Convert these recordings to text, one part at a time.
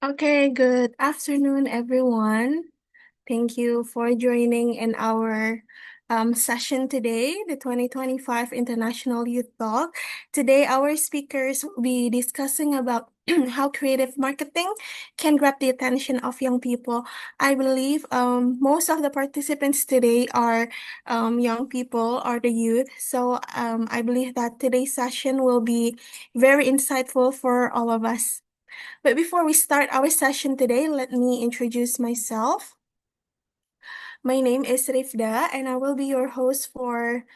Okay, good afternoon, everyone. Thank you for joining in our session today, the 2025 International Youth Talk. Today, our speakers will be discussing about how creative marketing can grab the attention of young people. I believe most of the participants today are young people or the youth. So I believe that today's session will be very insightful for all of us. But before we start our session today, let me introduce myself. My name is Rifda, and I will be your host for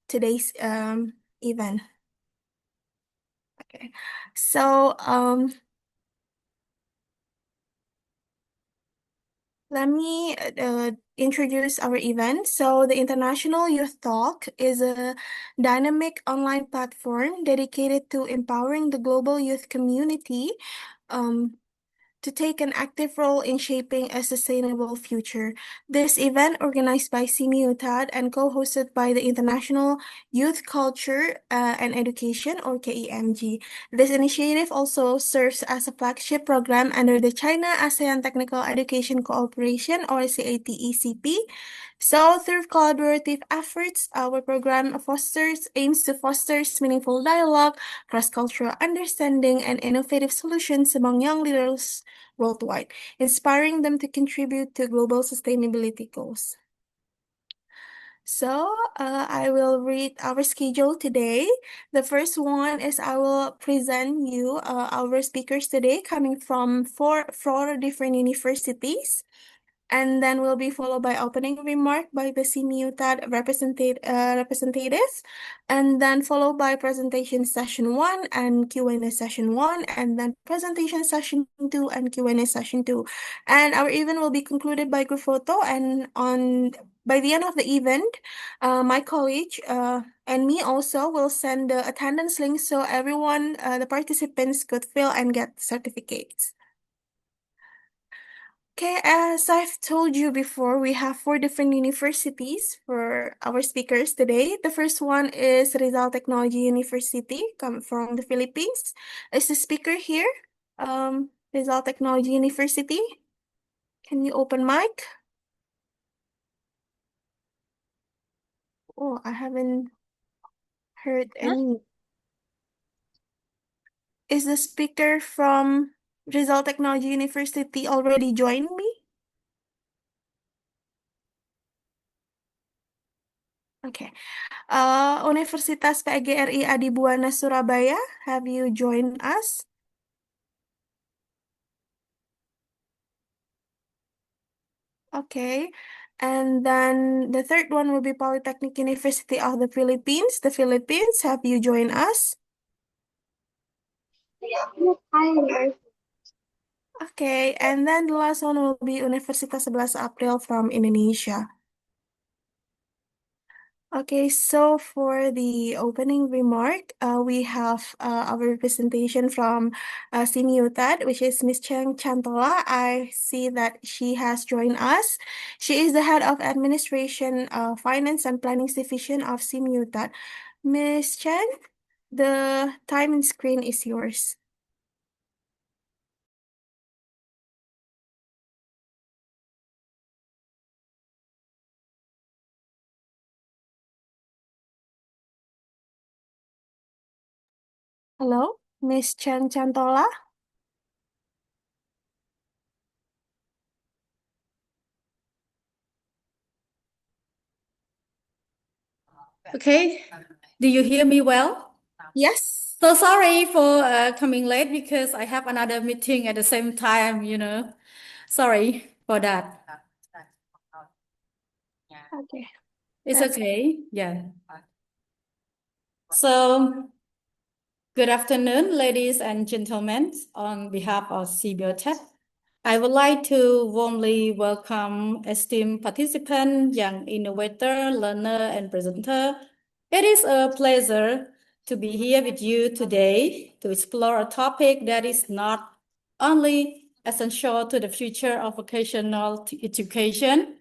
today's event. Okay, so let me introduce our event. So, the International Youth Talk is a dynamic online platform dedicated to empowering the global youth community. Um, to take an active role in shaping a sustainable future. This event, organized by CMUTAD and co-hosted by the International Youth Culture and Education, or KEMG. This initiative also serves as a flagship program under the China-ASEAN Technical Education Cooperation, or CATECP. So, through collaborative efforts, our program aims to foster meaningful dialogue, cross-cultural understanding, and innovative solutions among young leaders worldwide, inspiring them to contribute to global sustainability goals. So, I will read our schedule today. The first one is I will present you our speakers today coming from four different universities. And then will be followed by opening remark by the CMUTAD representatives, and then followed by presentation session 1 and Q&A session 1, and then presentation session 2 and Q&A session 2. And our event will be concluded by group photo, and by the end of the event, my college and me also will send the attendance link so everyone, the participants could fill and get certificates. Okay, as I've told you before, we have four different universities for our speakers today. The first one is Rizal Technology University, come from the Philippines. Is the speaker here? Rizal Technology University. Can you open mic? Oh, I haven't heard any. Is the speaker from Rizal Technology University already joined me? Okay. Universitas PGRI Adibuana Surabaya, have you joined us? Okay. And then the third one will be Polytechnic University of the Philippines. The Philippines, have you joined us? Okay. And then the last one will be Universitas 11 April from Indonesia. Okay, so for the opening remark, we have our representation from Siniutad, which is Miss Cheng Chantola. I see that she has joined us. She is the head of Administration, Finance and Planning Division of Siniutad. Miss Cheng, the time and screen is yours. Hello, Miss Cheng Chantola. Okay, do you hear me well? Yes. So sorry for coming late because I have another meeting at the same time, Sorry for that. Okay. It's That's okay. Yeah. So, good afternoon, ladies and gentlemen. On behalf of CBOTech, I would like to warmly welcome esteemed participant, young innovator, learner, and presenter. It is a pleasure to be here with you today to explore a topic that is not only essential to the future of vocational education,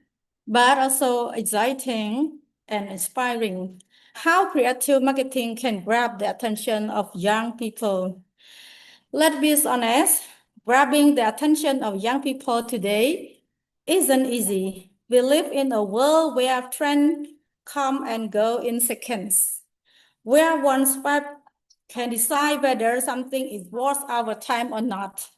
but also exciting and inspiring. How creative marketing can grab the attention of young people. Let's be honest, grabbing the attention of young people today isn't easy. We live in a world where trends come and go in seconds, where one swipe can decide whether something is worth our time or not.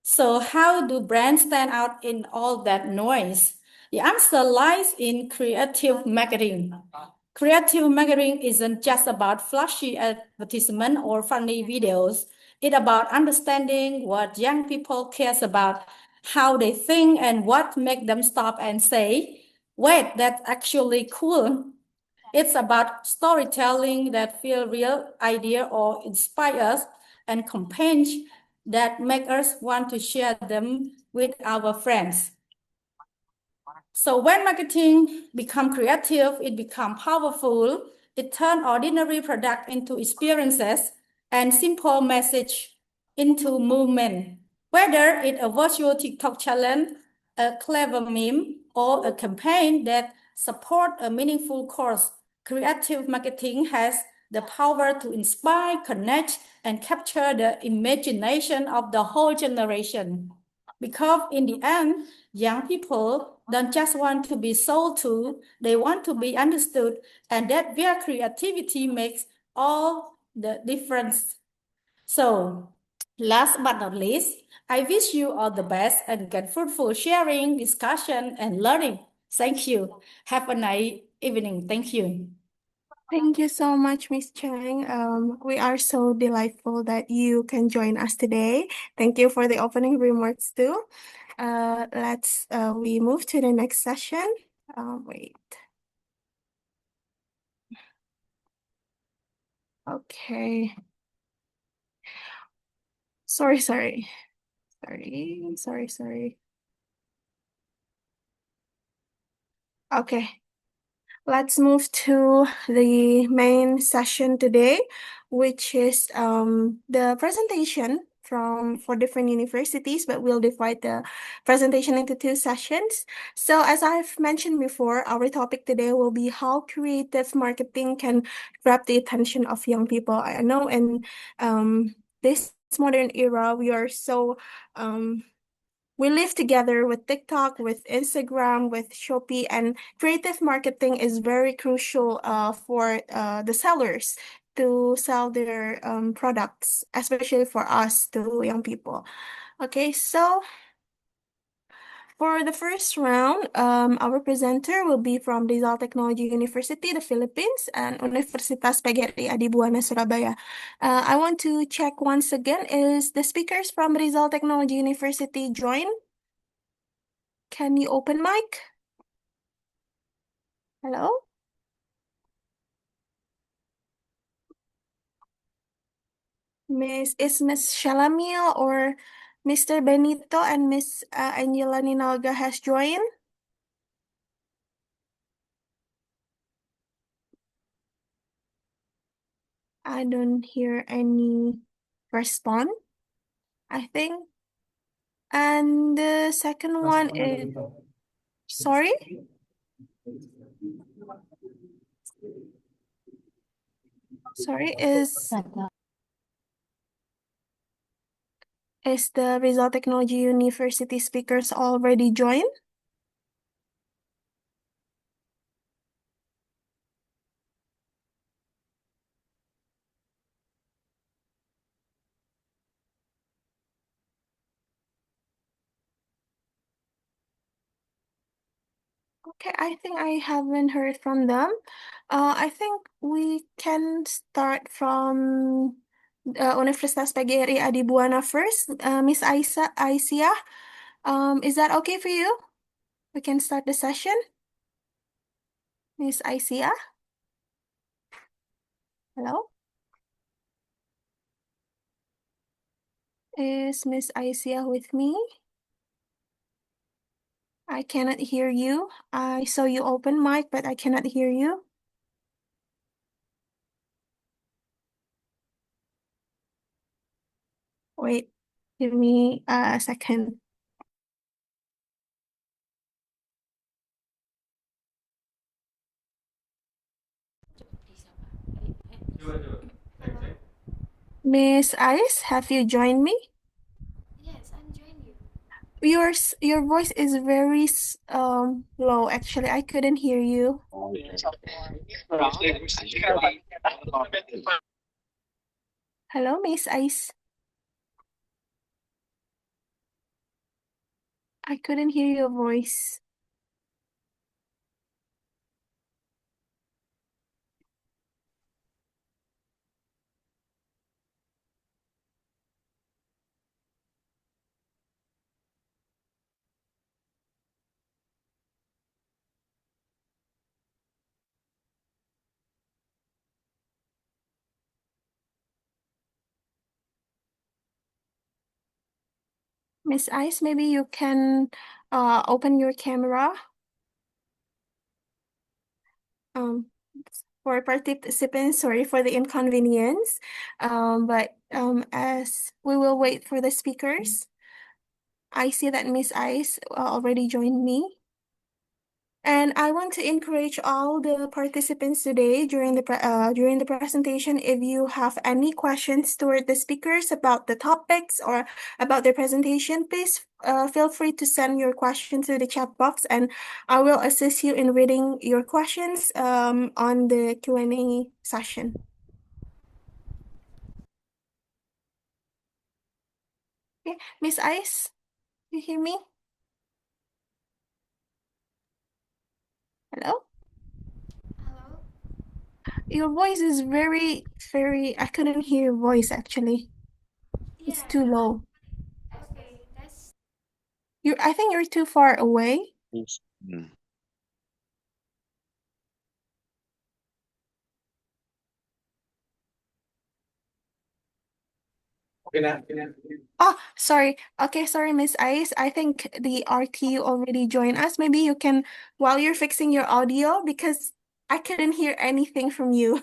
So how do brands stand out in all that noise? The answer lies in creative marketing. Creative marketing isn't just about flashy advertisement or funny videos. It's about understanding what young people cares about, how they think, and what makes them stop and say, wait, that's actually cool. It's about storytelling that feel real idea or inspire us and campaigns that make us want to share them with our friends. So when marketing become creative, it become powerful. It turn ordinary product into experiences and simple message into movement. Whether it's a virtual TikTok challenge, a clever meme, or a campaign that support a meaningful cause, creative marketing has the power to inspire, connect, and capture the imagination of the whole generation. Because in the end, young people don't just want to be sold to, they want to be understood, and that their creativity makes all the difference. So, last but not least, I wish you all the best and get fruitful sharing, discussion, and learning. Thank you. Have a nice evening. Thank you. Thank you so much, Miss Chang. We are so delightful that you can join us today. Thank you for the opening remarks too. Let's we move to the next session. Wait. Okay. Sorry. Okay. Let's move to the main session today, which is the presentation from for different universities, but we'll divide the presentation into two sessions. So as I've mentioned before, our topic today will be how creative marketing can grab the attention of young people. I know in this modern era, we live together with TikTok, with Instagram, with Shopee, and creative marketing is very crucial for the sellers to sell their products, especially for us, to young people. Okay, so for the first round, our presenter will be from Rizal Technology University, the Philippines, and Universitas PGRI Adibuana, Surabaya. I want to check once again, is the speakers from Rizal Technology University join? Can you open mic? Hello? Miss Shalamil or Mr. Benito and Miss Angela Ninalga has joined? I don't hear any response, I think. And the second one is, sorry? Sorry, is the Rizal Technology University speakers already joined? Okay, I think I haven't heard from them. I think we can start from Universitas PGRI Adibuana first. Miss Aisyah, is that okay for you? We can start the session. Miss Aisyah, hello? Is Miss Aisyah with me? I cannot hear you. I saw you open mic, but I cannot hear you. Wait, give me a second. Miss Ice, have you joined me? Your voice is very low. Actually, I couldn't hear you. Hello, Miss Ice. I couldn't hear your voice. Miss Ice, maybe you can open your camera. Um, for participants, sorry for the inconvenience. But as we will wait for the speakers, I see that Miss Ice already joined me. And I want to encourage all the participants today during the presentation. If you have any questions toward the speakers about the topics or about their presentation, please feel free to send your question to the chat box, and I will assist you in reading your questions on the Q&A session. Okay, Miss Ice, you hear me? Hello? Hello? Your voice is very, I couldn't hear your voice actually. It's Yeah, too low. okay, that's I think you're too far away. Mm. Oh, sorry. Okay, sorry, Miss Ice. I think the RT already joined us. Maybe you can, while you're fixing your audio, because I couldn't hear anything from you.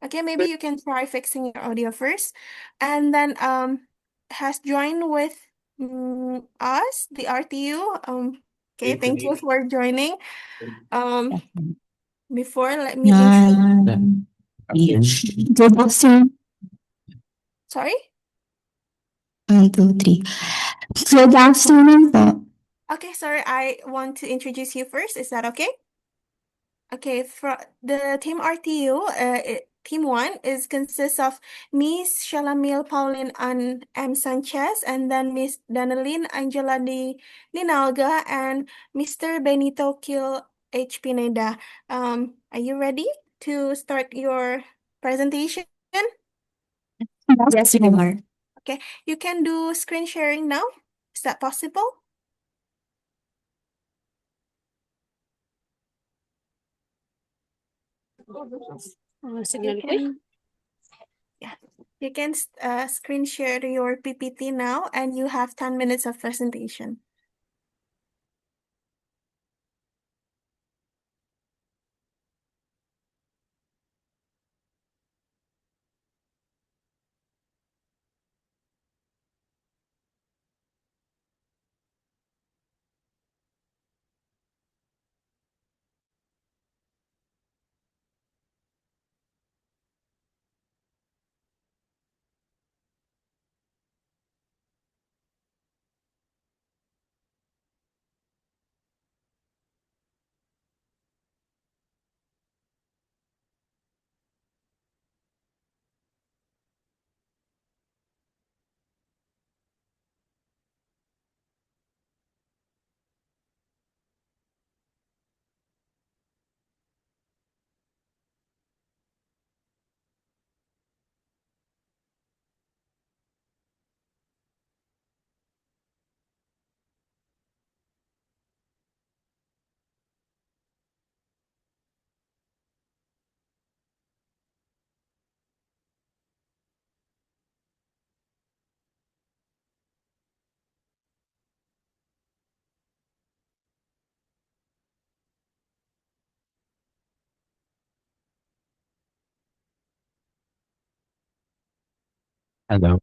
Okay, maybe you can try fixing your audio first. And then has joined with us, the RTU. Okay, thank you for joining. Um, before let me introduce. Good afternoon. Sorry? 1, 2, 3. Good afternoon po. Okay, sorry. I want to introduce you first. Is that okay? Okay, for the team RTU, team one is consists of Miss Shalamil Pauline and M. Sanchez, and then Miss Daneline Angela Linalga and Mr. Benito Kil H. Pineda. Are you ready to start your presentation? Yes, you are. Okay, you can do screen sharing now. Is that possible? You can, yeah, you can screen share your PPT now, and you have 10 minutes of presentation. Hello.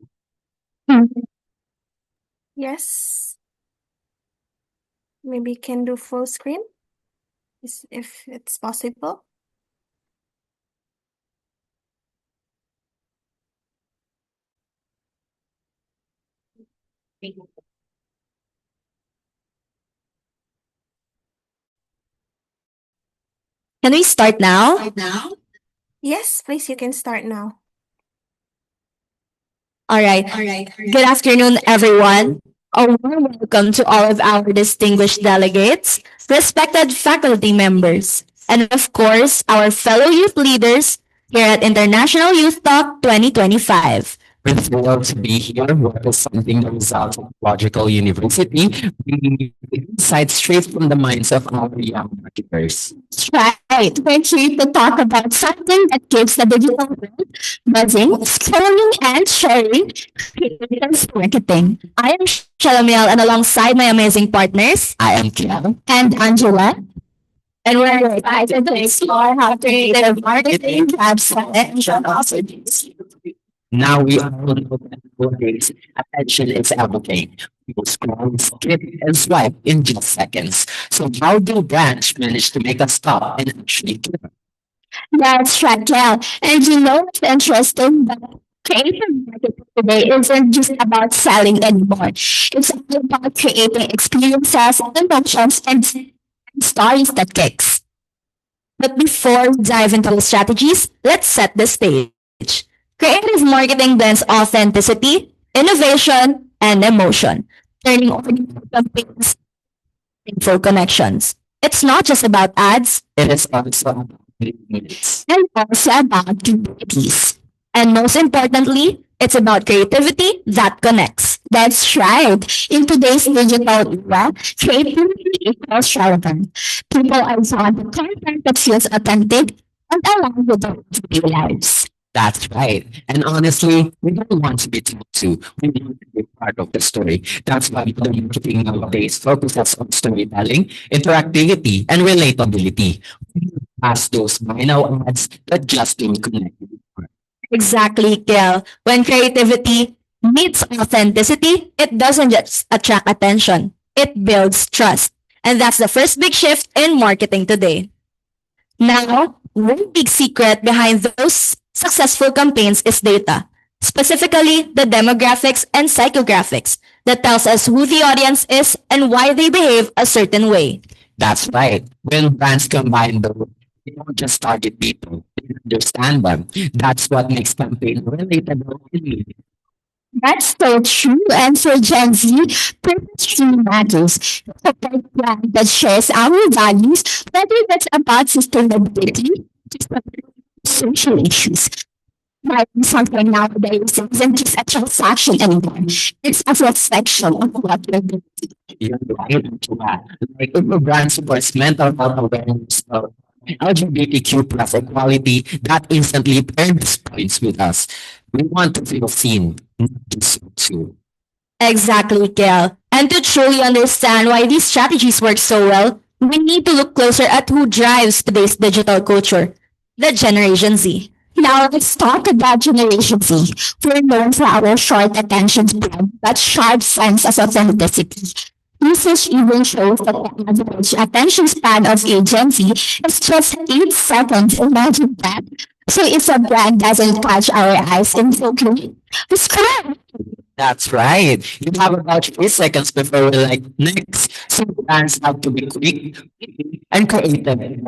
Yes, maybe can do full screen if it's possible. Can we start now? Yes, please, you can start now. All right. Good afternoon, everyone. A warm welcome to all of our distinguished delegates, respected faculty members, and of course, our fellow youth leaders here at International Youth Talk 2025. We're thrilled to be here representing the results of Logical University, bringing you the insights straight from the minds of our young marketers. That's right. We're here to talk about something that keeps the digital world buzzing, scrolling, and sharing creators marketing. I am Shalamiel, and alongside my amazing partners, I am Kiel. and Angela. And we're excited to explore how creative marketing grabs attention also these. Now we all know that nowadays attention is everything. People scroll, skip, and swipe in just seconds. So how do brands manage to make us stop and actually care? That's right, Kel. And you know what's interesting? That creative marketing today isn't just about selling anymore. It's all about creating experiences, emotions, and stories that kicks. But before we dive into the strategies, let's set the stage. Creative marketing blends authenticity, innovation, and emotion, turning ordinary campaigns into connections. It's not just about ads, It is also about minutes. and also about communities. And most importantly, it's about creativity that connects. That's right. In today's digital era, creativity equals relevant. People are drawn to content that feels authentic and aligned with their everyday lives. That's right. And honestly, we don't want to be told to. We want to be part of the story. That's why the marketing nowadays focuses on storytelling, interactivity, and relatability. Past those buy now ads that just don't connect. Exactly, Kel. When creativity meets authenticity, it doesn't just attract attention, it builds trust. And that's the first big shift in marketing today. Now, one big secret behind those successful campaigns is data, specifically the demographics and psychographics that tells us who the audience is and why they behave a certain way. That's right. When brands combine those, they don't just target people, they understand them. That's what makes campaign relatable and meaningful. That's so true. And for Gen Z, purpose truly matters. It's a brand that shares our values, whether that's about sustainability, just about social issues. Buying something nowadays isn't just a transaction anymore. It's a reflection of what we're doing. You're right into that. Like if a brand supports mental health awareness of LGBTQ plus equality, that instantly earns points with us. We want to feel seen, not just to. Exactly, Kel. And to truly understand why these strategies work so well, we need to look closer at who drives today's digital culture, the Generation Z. Now let's talk about Generation Z. We're known for our short attention span, that sharp sense of authenticity. Research even shows that the average attention span of a Gen Z is just 8 seconds. Imagine that. So if a brand doesn't catch our eyes instantly, we scroll. That's right. You have about 3 seconds before we're like, next. So brands have to be quick and creative.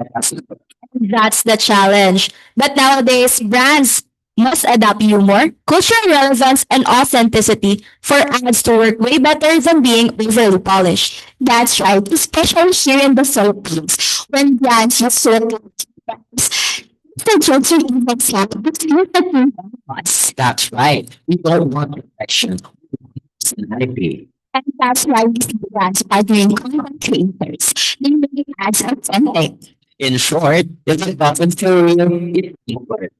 That's the challenge. But nowadays, brands must adapt humor, cultural relevance, and authenticity for ads to work way better than being overly polished. That's right, especially here in the Philippines, when brands use certain brands. The jokes are even sad, but look at the us. That's right. We don't want perfection. We want personality. And that's why we see brands partnering content creators. They make ads authentic. In short, if it doesn't feel real, it won't work.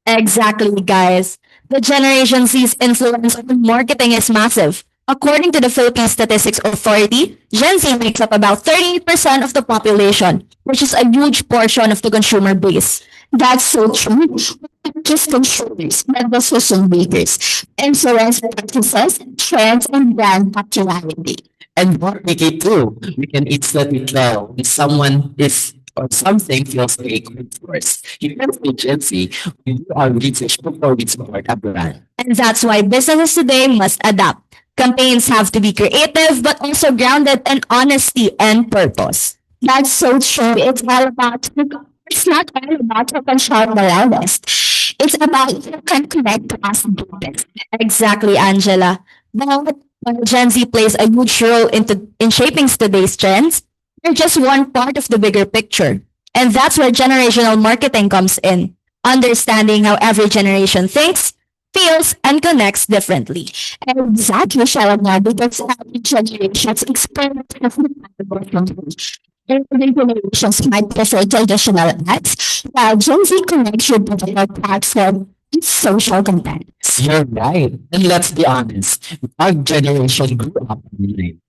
Exactly, guys. The Generation Z's influence on marketing is massive. According to the Philippine Statistics Authority, Gen Z makes up about 38% of the population, which is a huge portion of the consumer base. That's so true. Not just consumers, but the decision makers, influence practices, trends, and brand popularity. And what we can do, we can instantly tell when someone is or something feels fake with force. You can see Gen Z, we do our research before we support a brand. And that's why businesses today must adapt. Campaigns have to be creative, but also grounded in honesty and purpose. That's so true. It's not all about who can shout the loudest. It's about who can connect to us deepest. Exactly, Angela. But while Gen Z plays a huge role in shaping today's trends, they're just one part of the bigger picture. And that's where generational marketing comes in. Understanding how every generation thinks, feels, and connects differently. Exactly, Shalana, because every generation's experience is different. Older generations might prefer traditional ads, while Gen Z connects with digital platform and social content. You're right. And let's be honest, our generation grew up online.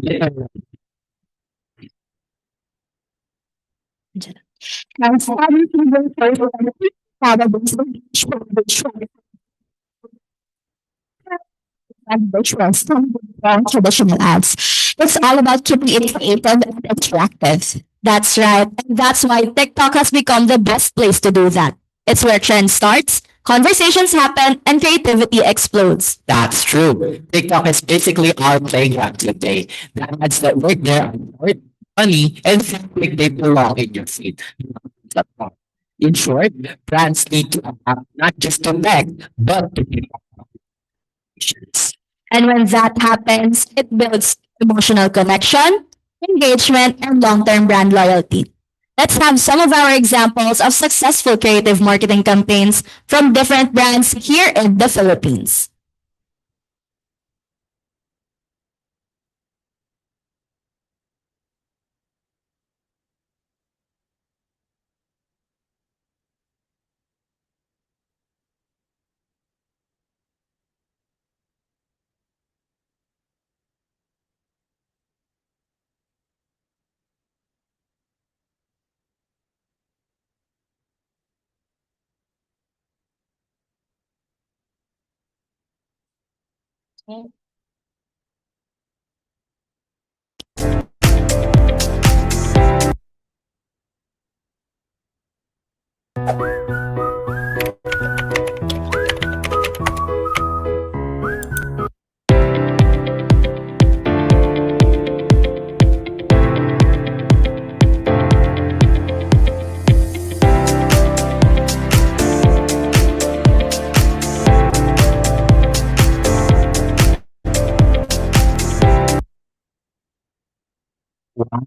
Literally, And some people prefer nowadays visuals from traditional ads. It's all about keeping it creative and interactive. That's right. And that's why TikTok has become the best place to do that. It's where trend starts, conversations happen, and creativity explodes. that's true. TikTok is basically our playground today. The ads that work there are short, funny, and feel like they belong in your feed. In short, brands need to adapt not just to tech, but to communications. And when that happens, it builds emotional connection, engagement, and long term brand loyalty. Let's have some of our examples of successful creative marketing campaigns from different brands here in the Philippines. Wow.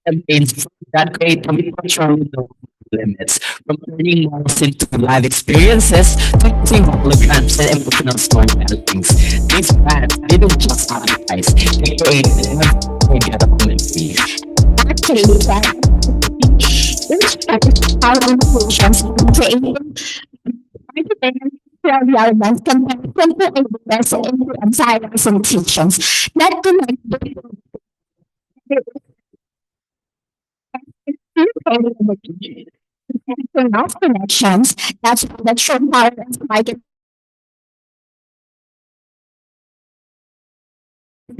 Campaigns that create virtual no limits, from turning malls into live experiences to using holograms and emotional storytellings. These brands didn't just advertise, they created unforgettable memories. Actually, that inspires our innovations in creating marketing relevant content simple ideas into entire presentations that connect creativity and enough connections. That's the true power of marketing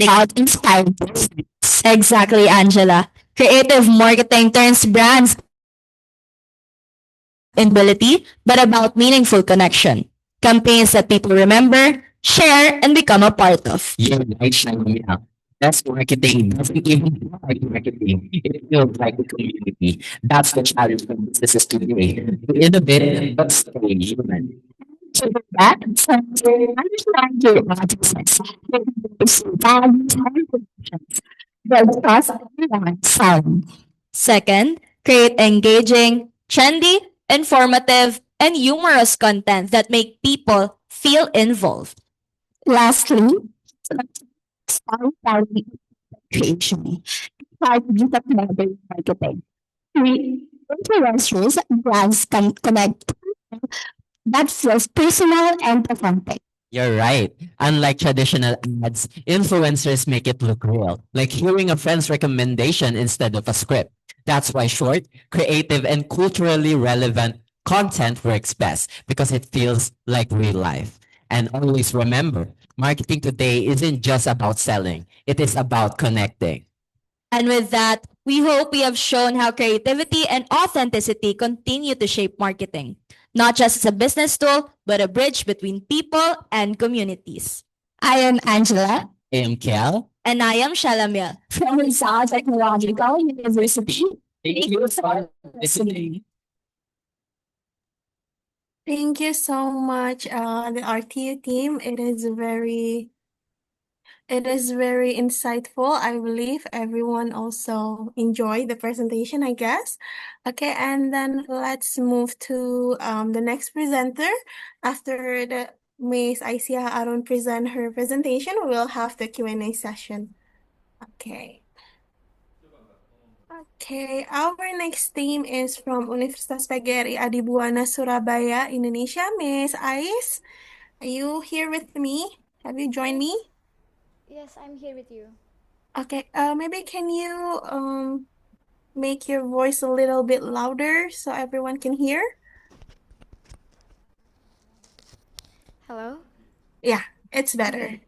out inspired. Exactly, Angela. Creative marketing turns brands in ability, but about meaningful connection. Campaigns that people remember, share, and become a part of. You're right, Shalomia. That's marketing. Doesn't even feel like marketing. It feels like a community. That's the challenge for businesses today. To innovate, but stay human. To do that, so understand your audiences, values, and emotions. Build trust and sound. Second, create engaging, trendy, informative, and humorous content that make people feel involved. Lastly, storytelling creation. Strategies of modern marketing. Three, influencers and brands can connect that feels personal and authentic. You're right. Unlike traditional ads, influencers make it look real, like hearing a friend's recommendation instead of a script. That's why short, creative, and culturally relevant content works best because it feels like real life. And always remember, marketing today isn't just about selling, it is about connecting. And with that, we hope we have shown how creativity and authenticity continue to shape marketing, not just as a business tool, but a bridge between people and communities. I am Angela. I am Kel. And I am Shalamil from Rizal Technological University. Thank you for listening. Thank you so much, the RTU team. It is very insightful. I believe everyone also enjoyed the presentation, I guess. Okay, and then let's move to the next presenter. After the Miss Aisia Arun present her presentation, we'll have the Q&A session. Okay. Okay, our next team is from Universitas PGRI Adibuana, Surabaya, Indonesia. Miss Ais, are you here with me? Have you joined me? Yes, I'm here with you. Okay, maybe can you make your voice a little bit louder so everyone can hear? Hello? Yeah, it's better.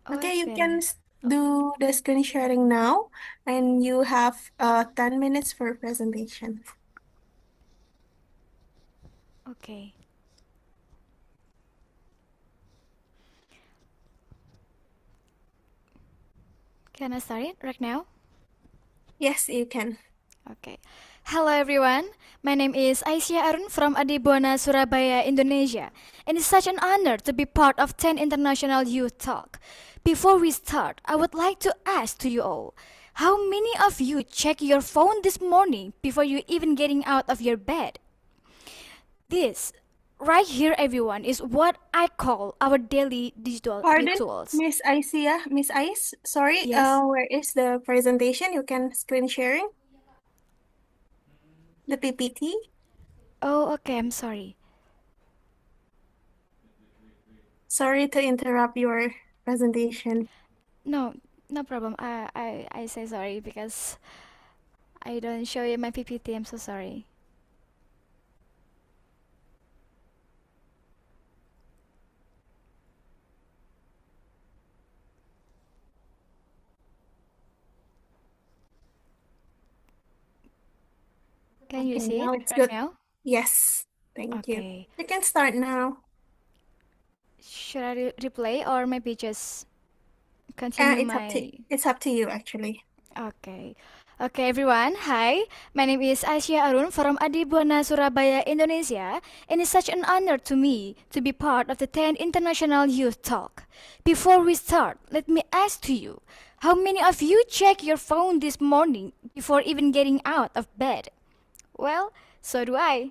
Oh, Okay, it's you better. can do the screen sharing now, and you have 10 minutes for presentation. Okay. Can I start it right now? Yes, you can. Okay. Hello everyone. My name is Aisyah Arun from Adibona, Surabaya, Indonesia. And it's such an honor to be part of 10 International Youth Talk. Before we start, I would like to ask to you all, how many of you check your phone this morning before you even getting out of your bed? This right here everyone is what I call our daily digital Pardon, rituals. Miss Aisia, Miss Ice. Sorry, Yes. where is the presentation? You can screen sharing the PPT. Oh, okay, I'm sorry. Sorry to interrupt your presentation. No, no problem. I say sorry because I don't show you my PPT. I'm so sorry. Can you Okay, see it now it's right good. now? Yes, thank you. Okay. You can start now. Should I replay or maybe just continue It's up to my... it's up to you actually. Okay. Okay, everyone. Hi, my name is Aisyah Arun from Adibwana, Surabaya, Indonesia, and it's such an honor to me to be part of the 10th International Youth Talk. Before we start, let me ask to you, how many of you check your phone this morning before even getting out of bed? Well, so do I.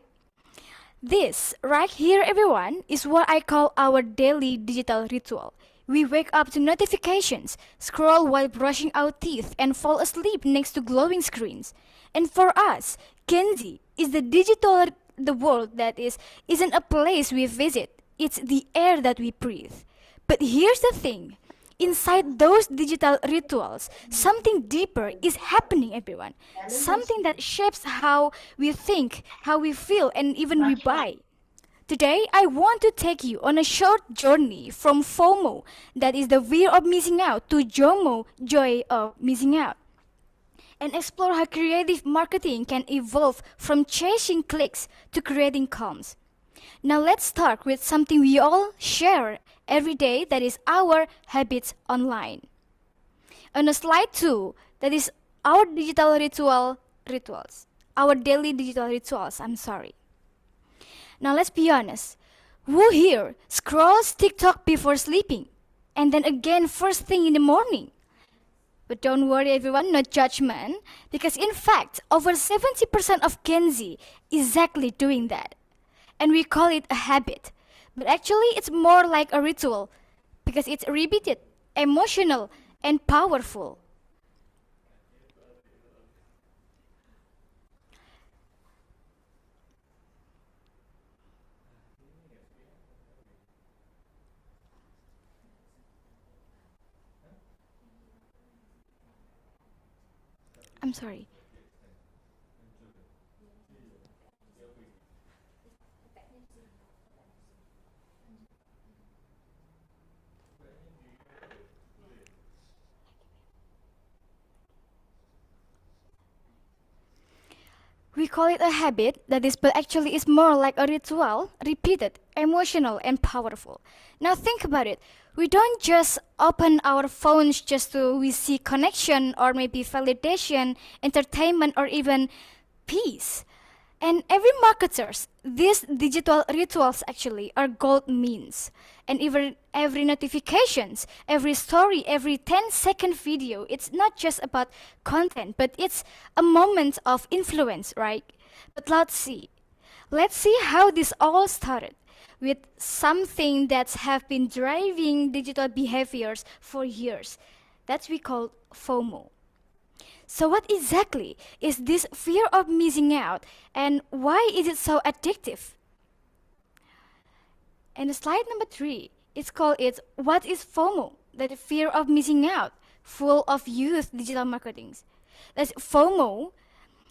This, right here, everyone, is what I call our daily digital ritual. We wake up to notifications, scroll while brushing our teeth, and fall asleep next to glowing screens. And for us, Kenzie is the world that isn't a place we visit. It's the air that we breathe. But here's the thing. Inside those digital rituals, something deeper is happening, everyone. Something that shapes how we think, how we feel, and even we buy. Today, I want to take you on a short journey from FOMO, that is the fear of missing out, to JOMO, joy of missing out, and explore how creative marketing can evolve from chasing clicks to creating comms. Now let's start with something we all share every day, that is our habits online. On a slide 2, that is our digital rituals. Our daily digital rituals, I'm sorry. Now let's be honest. Who here scrolls TikTok before sleeping? And then again first thing in the morning? But don't worry everyone, no judgment, because in fact, over 70% of Gen Z exactly doing that. And we call it a habit. But actually, it's more like a ritual because it's repeated, emotional, and powerful. I'm sorry. We call it a habit, that is, but actually it's more like a ritual, repeated, emotional, and powerful. Now think about it. We don't just open our phones just to we see connection or maybe validation, entertainment, or even peace. And every marketers, these digital rituals actually are gold means. And even every notifications, every story, every 10-second video, it's not just about content, but it's a moment of influence, right? But let's see. Let's see how this all started with something that's have been driving digital behaviors for years. That we call FOMO. So what exactly is this fear of missing out and why is it so addictive? And slide number 3, it's called what is FOMO? That fear of missing out, full of youth digital marketings. That FOMO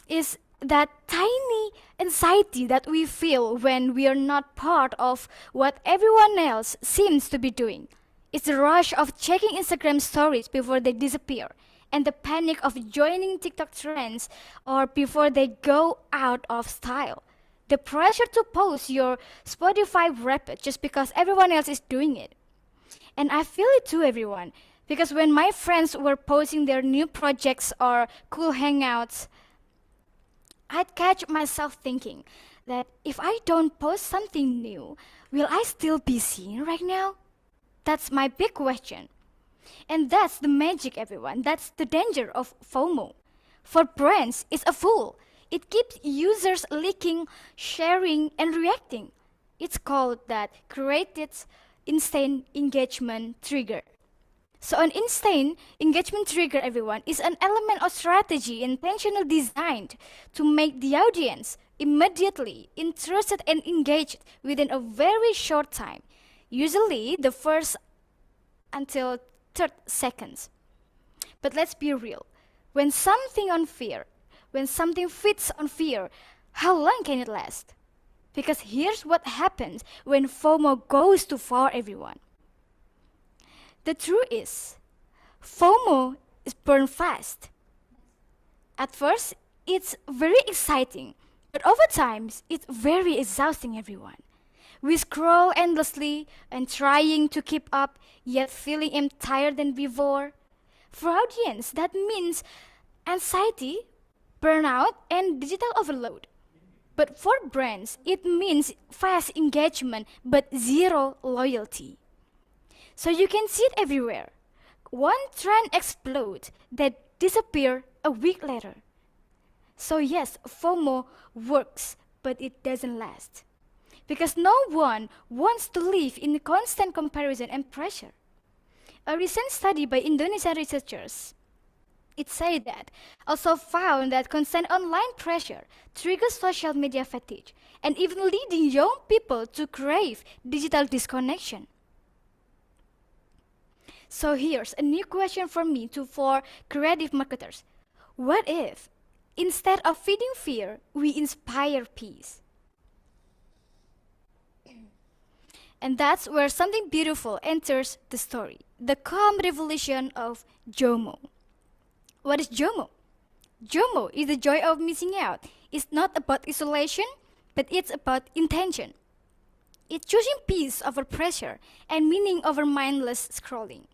is that tiny anxiety that we feel when we are not part of what everyone else seems to be doing. It's the rush of checking Instagram stories before they disappear, and the panic of joining TikTok trends or before they go out of style. The pressure to post your Spotify Wrapped just because everyone else is doing it. And I feel it too, everyone, because when my friends were posting their new projects or cool hangouts, I'd catch myself thinking that if I don't post something new, will I still be seen right now? That's my big question. And that's the magic, everyone. That's the danger of FOMO. For brands, it's a fool. It keeps users leaking, sharing, and reacting. It's called that created instant engagement trigger. So an instant engagement trigger, everyone, is an element of strategy intentionally designed to make the audience immediately interested and engaged within a very short time, usually the first until third seconds. But let's be real. When something fits on fear, how long can it last? Because here's what happens when FOMO goes too far, everyone. The truth is, FOMO is burned fast. At first, it's very exciting, but over time, it's very exhausting, everyone. We scroll endlessly and trying to keep up, yet feeling even tired than before. For audience, that means anxiety, burnout, and digital overload. But for brands, it means fast engagement but zero loyalty. So you can see it everywhere. One trend explodes, that disappear a week later. So yes, FOMO works, but it doesn't last. Because no one wants to live in constant comparison and pressure. A recent study by Indonesian researchers, it said that also found that constant online pressure triggers social media fatigue and even leading young people to crave digital disconnection. So here's a new question for creative marketers. What if, instead of feeding fear, we inspire peace? And that's where something beautiful enters the story. The calm revolution of JOMO. What is JOMO? JOMO is the joy of missing out. It's not about isolation, but it's about intention. It's choosing peace over pressure and meaning over mindless scrolling.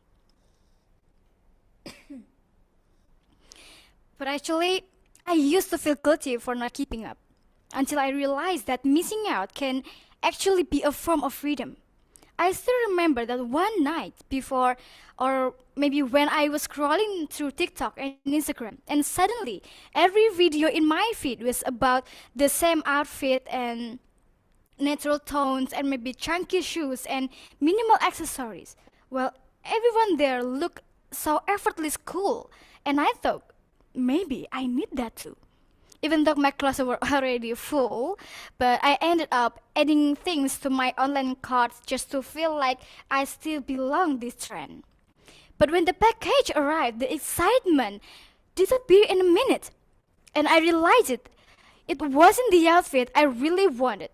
But actually, I used to feel guilty for not keeping up until I realized that missing out can actually be a form of freedom. I still remember that one night before, or maybe when I was scrolling through TikTok and Instagram, and suddenly every video in my feed was about the same outfit and natural tones and maybe chunky shoes and minimal accessories. Well, everyone there looked so effortless cool, and I thought, maybe I need that too. Even though my clothes were already full, but I ended up adding things to my online cart just to feel like I still belong this trend. But when the package arrived, the excitement disappeared in a minute, and I realized it wasn't the outfit I really wanted.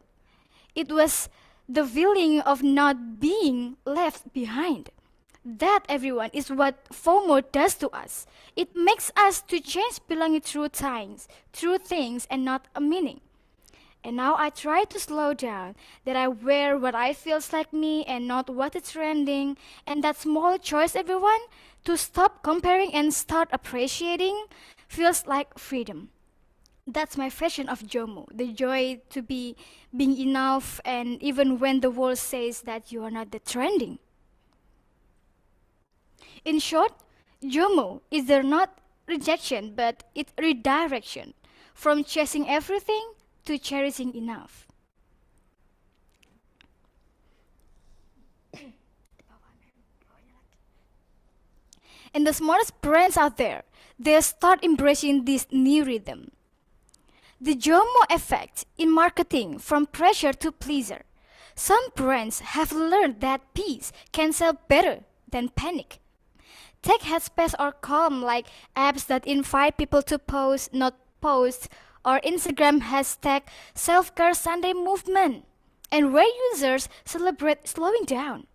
It was the feeling of not being left behind. That, everyone, is what FOMO does to us. It makes us to change belonging through things, and not a meaning. And now I try to slow down, that I wear what I feels like me and not what is trending. And that small choice, everyone, to stop comparing and start appreciating feels like freedom. That's my fashion of Jomo, the joy to be being enough, and even when the world says that you are not the trending. In short, Jomo is there not rejection, but it's redirection from chasing everything to cherishing enough. And the smartest brands out there, they start embracing this new rhythm. The Jomo effect in marketing from pressure to pleaser. Some brands have learned that peace can sell better than panic. Tech headspace or calm like apps that invite people to post, not post, or Instagram hashtag self-care Sunday movement, and where users celebrate slowing down.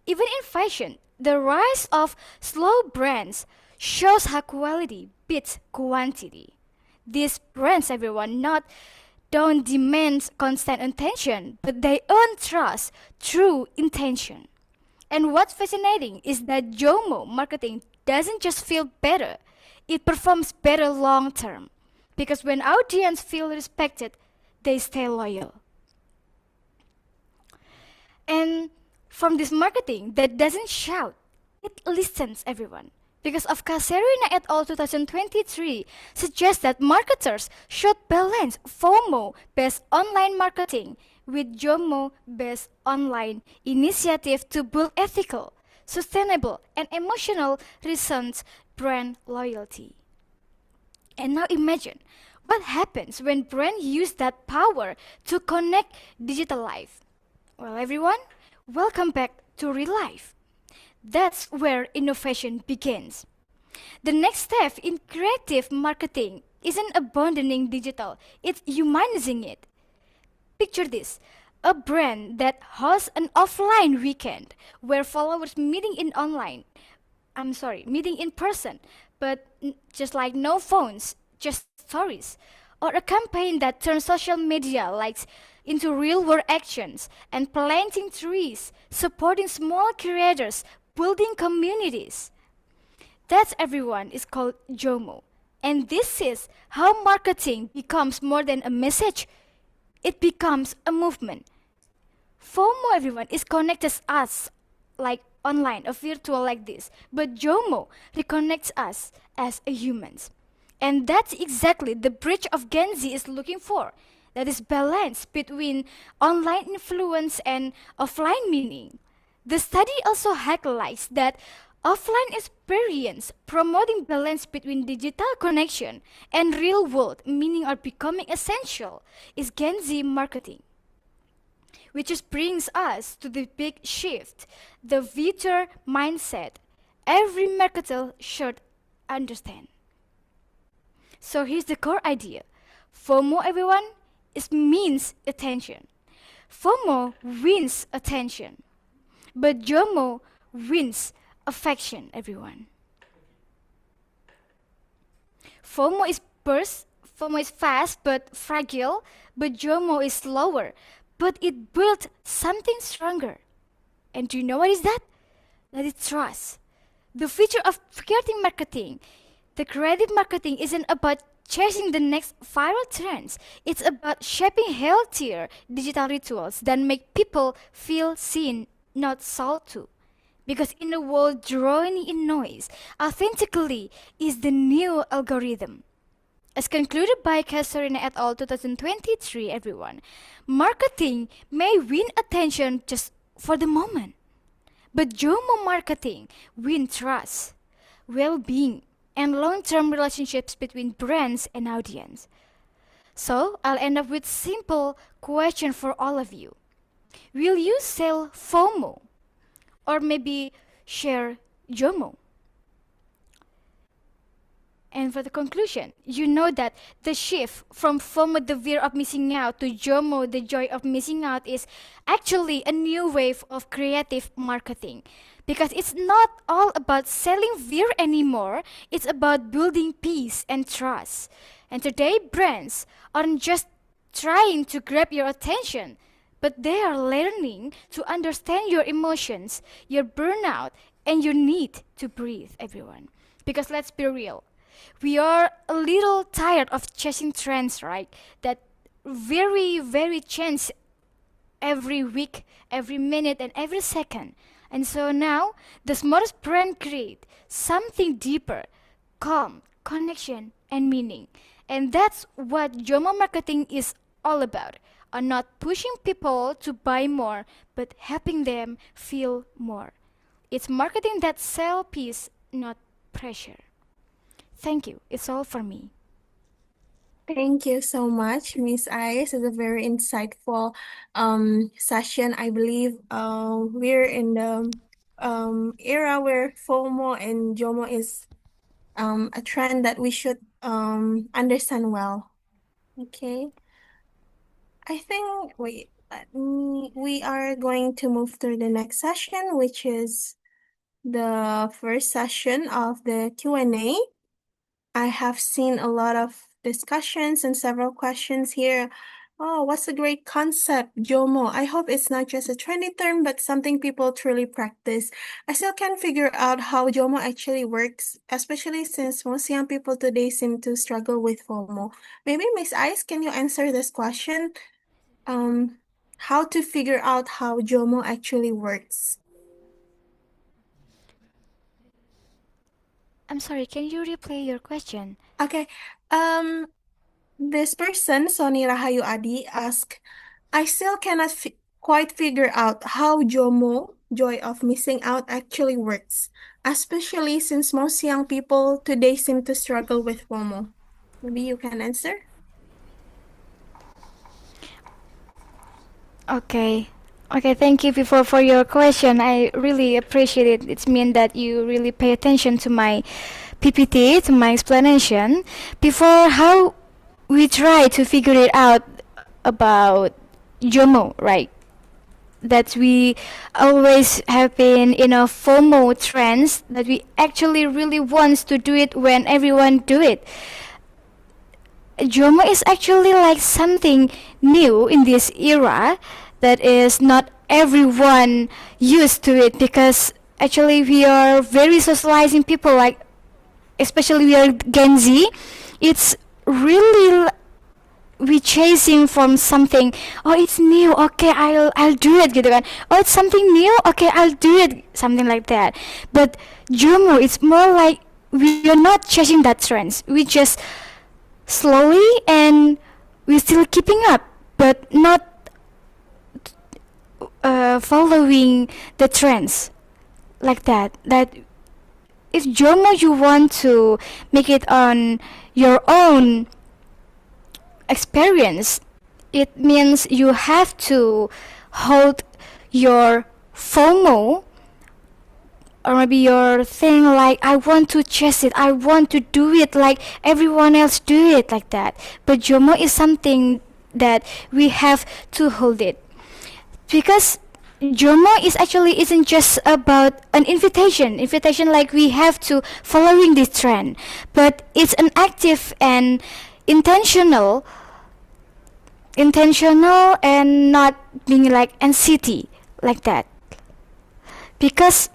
Even in fashion, the rise of slow brands shows how quality beats quantity. These brands, everyone, not don't demand constant attention, but they earn trust through intention. And what's fascinating is that Jomo marketing doesn't just feel better, it performs better long term. Because when audience feel respected, they stay loyal. And from this marketing that doesn't shout, it listens everyone. Because of Caserina et al. 2023 suggests that marketers should balance FOMO-based online marketing with JOMO-based online initiative to build ethical, sustainable, and emotional reasons brand loyalty. And now imagine what happens when brands use that power to connect digital life. Well, everyone, welcome back to real life. That's where innovation begins. The next step in creative marketing isn't abandoning digital, it's humanizing it. Picture this, a brand that hosts an offline weekend where followers meeting in person, but just like no phones, just stories. Or a campaign that turns social media likes into real world actions and planting trees, supporting small creators, building communities. That's everyone is called JOMO. And this is how marketing becomes more than a message. It becomes a movement. FOMO everyone is connected us like online, a virtual like this. But JOMO reconnects us as a humans. And that's exactly the bridge of Gen Z is looking for. That is balance between online influence and offline meaning. The study also highlights that offline experience promoting balance between digital connection and real world meaning are becoming essential is Gen Z marketing. Which just brings us to the big shift, the Viter mindset every marketer should understand. So here's the core idea. FOMO everyone means attention. FOMO wins attention. But JOMO wins affection, everyone. FOMO is fast but fragile, but JOMO is slower, but it built something stronger. And do you know what is that? That is trust. The future of creative marketing, the creative marketing isn't about chasing the next viral trends. It's about shaping healthier digital rituals that make people feel seen, not sold to. Because in a world drowning in noise, authentically is the new algorithm. As concluded by Caserina et al. 2023, everyone, marketing may win attention just for the moment. But JOMO marketing wins trust, well-being, and long-term relationships between brands and audience. So, I'll end up with simple question for all of you. Will you sell FOMO or maybe share JOMO? And for the conclusion, you know that the shift from FOMO, the fear of missing out, to JOMO, the joy of missing out, is actually a new wave of creative marketing. Because it's not all about selling fear anymore, it's about building peace and trust. And today, brands aren't just trying to grab your attention, but they are learning to understand your emotions, your burnout, and your need to breathe, everyone. Because let's be real, we are a little tired of chasing trends, right? That very change every week, every minute, and every second. And so now, the smartest brand create something deeper, calm, connection, and meaning. And that's what Jomo marketing is all about. On not pushing people to buy more, but helping them feel more. It's marketing that sell peace, not pressure. Thank you. It's all for me. Thank you so much, Miss Ice. It's a very insightful session. I believe we're in the era where FOMO and JOMO is a trend that we should understand well. Okay. I think we are going to move to the next session, which is the first session of the Q&A. I have seen a lot of discussions and several questions here. Oh, what's a great concept, JOMO? I hope it's not just a trendy term, but something people truly practice. I still can't figure out how JOMO actually works, especially since most young people today seem to struggle with FOMO. Maybe Miss Ice, can you answer this question? Um, how to figure out how JOMO actually works? I'm sorry, can you replay your question? Okay. This person, Sony Rahayu Adi, asked, I still cannot quite figure out how JOMO, joy of missing out, actually works, especially since most young people today seem to struggle with FOMO. Maybe you can answer? Okay. Okay, thank you before for your question. I really appreciate it. It's mean that you really pay attention to my PPT, to my explanation. Before how we try to figure it out about JOMO, right? That we always have been in a FOMO trends that we actually really wants to do it when everyone do it. JOMO is actually like something new in this era that is not everyone used to it, because actually we are very socializing people, like especially we are Gen Z. It's really we chasing from something. Oh, it's new, okay, I'll do it gitu kan. Oh, it's something new, okay, I'll do it, something like that. But JOMO, it's more like we are not chasing that trends, we just slowly, and we're still keeping up, but not following the trends like that. That if JOMO you want to make it on your own experience, it means you have to hold your FOMO, or maybe your thing like I want to chase it, I want to do it like everyone else do it, like that. But JOMO is something that we have to hold it, because JOMO is actually isn't just about an invitation like we have to following this trend, but it's an active and intentional and not being like NCT like that. Because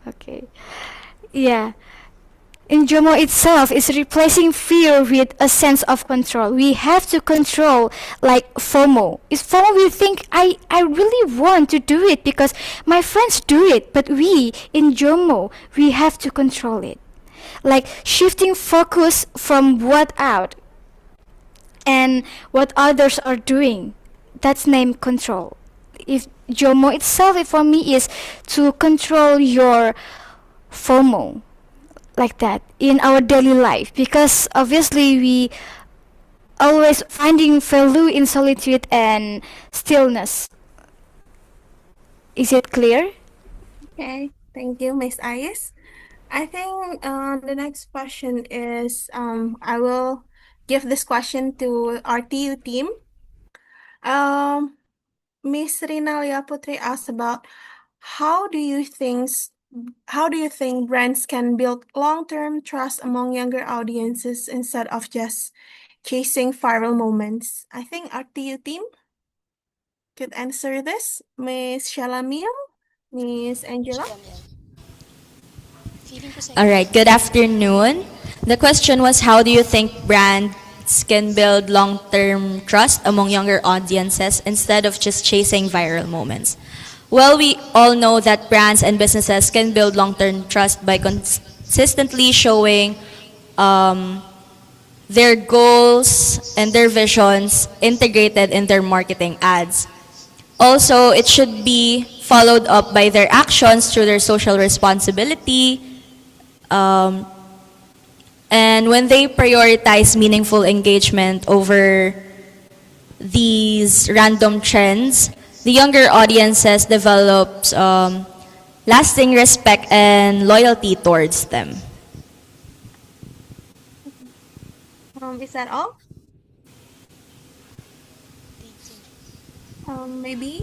okay, yeah, in JOMO itself is replacing fear with a sense of control. We have to control like FOMO. Is FOMO we think I really want to do it because my friends do it, but we in JOMO we have to control it. Like shifting focus from what out and what others are doing. That's named control. If JOMO itself for me is to control your FOMO like that in our daily life, because obviously we always finding value in solitude and stillness. Is it clear? Okay, thank you, Miss Ice. I think the next question is I will give this question to our TU team. Miss Rinalia Putri asked about how do you think how do you think brands can build long-term trust among younger audiences instead of just chasing viral moments? I think RTU team could answer this. Miss Shalamiel, Miss Angela. All right, good afternoon. The question was, how do you think brands can build long-term trust among younger audiences instead of just chasing viral moments? Well, we all know that brands and businesses can build long-term trust by consistently showing their goals and their visions integrated in their marketing ads. Also, it should be followed up by their actions through their social responsibility. And when they prioritize meaningful engagement over these random trends, the younger audiences develops lasting respect and loyalty towards them. Is that all? Maybe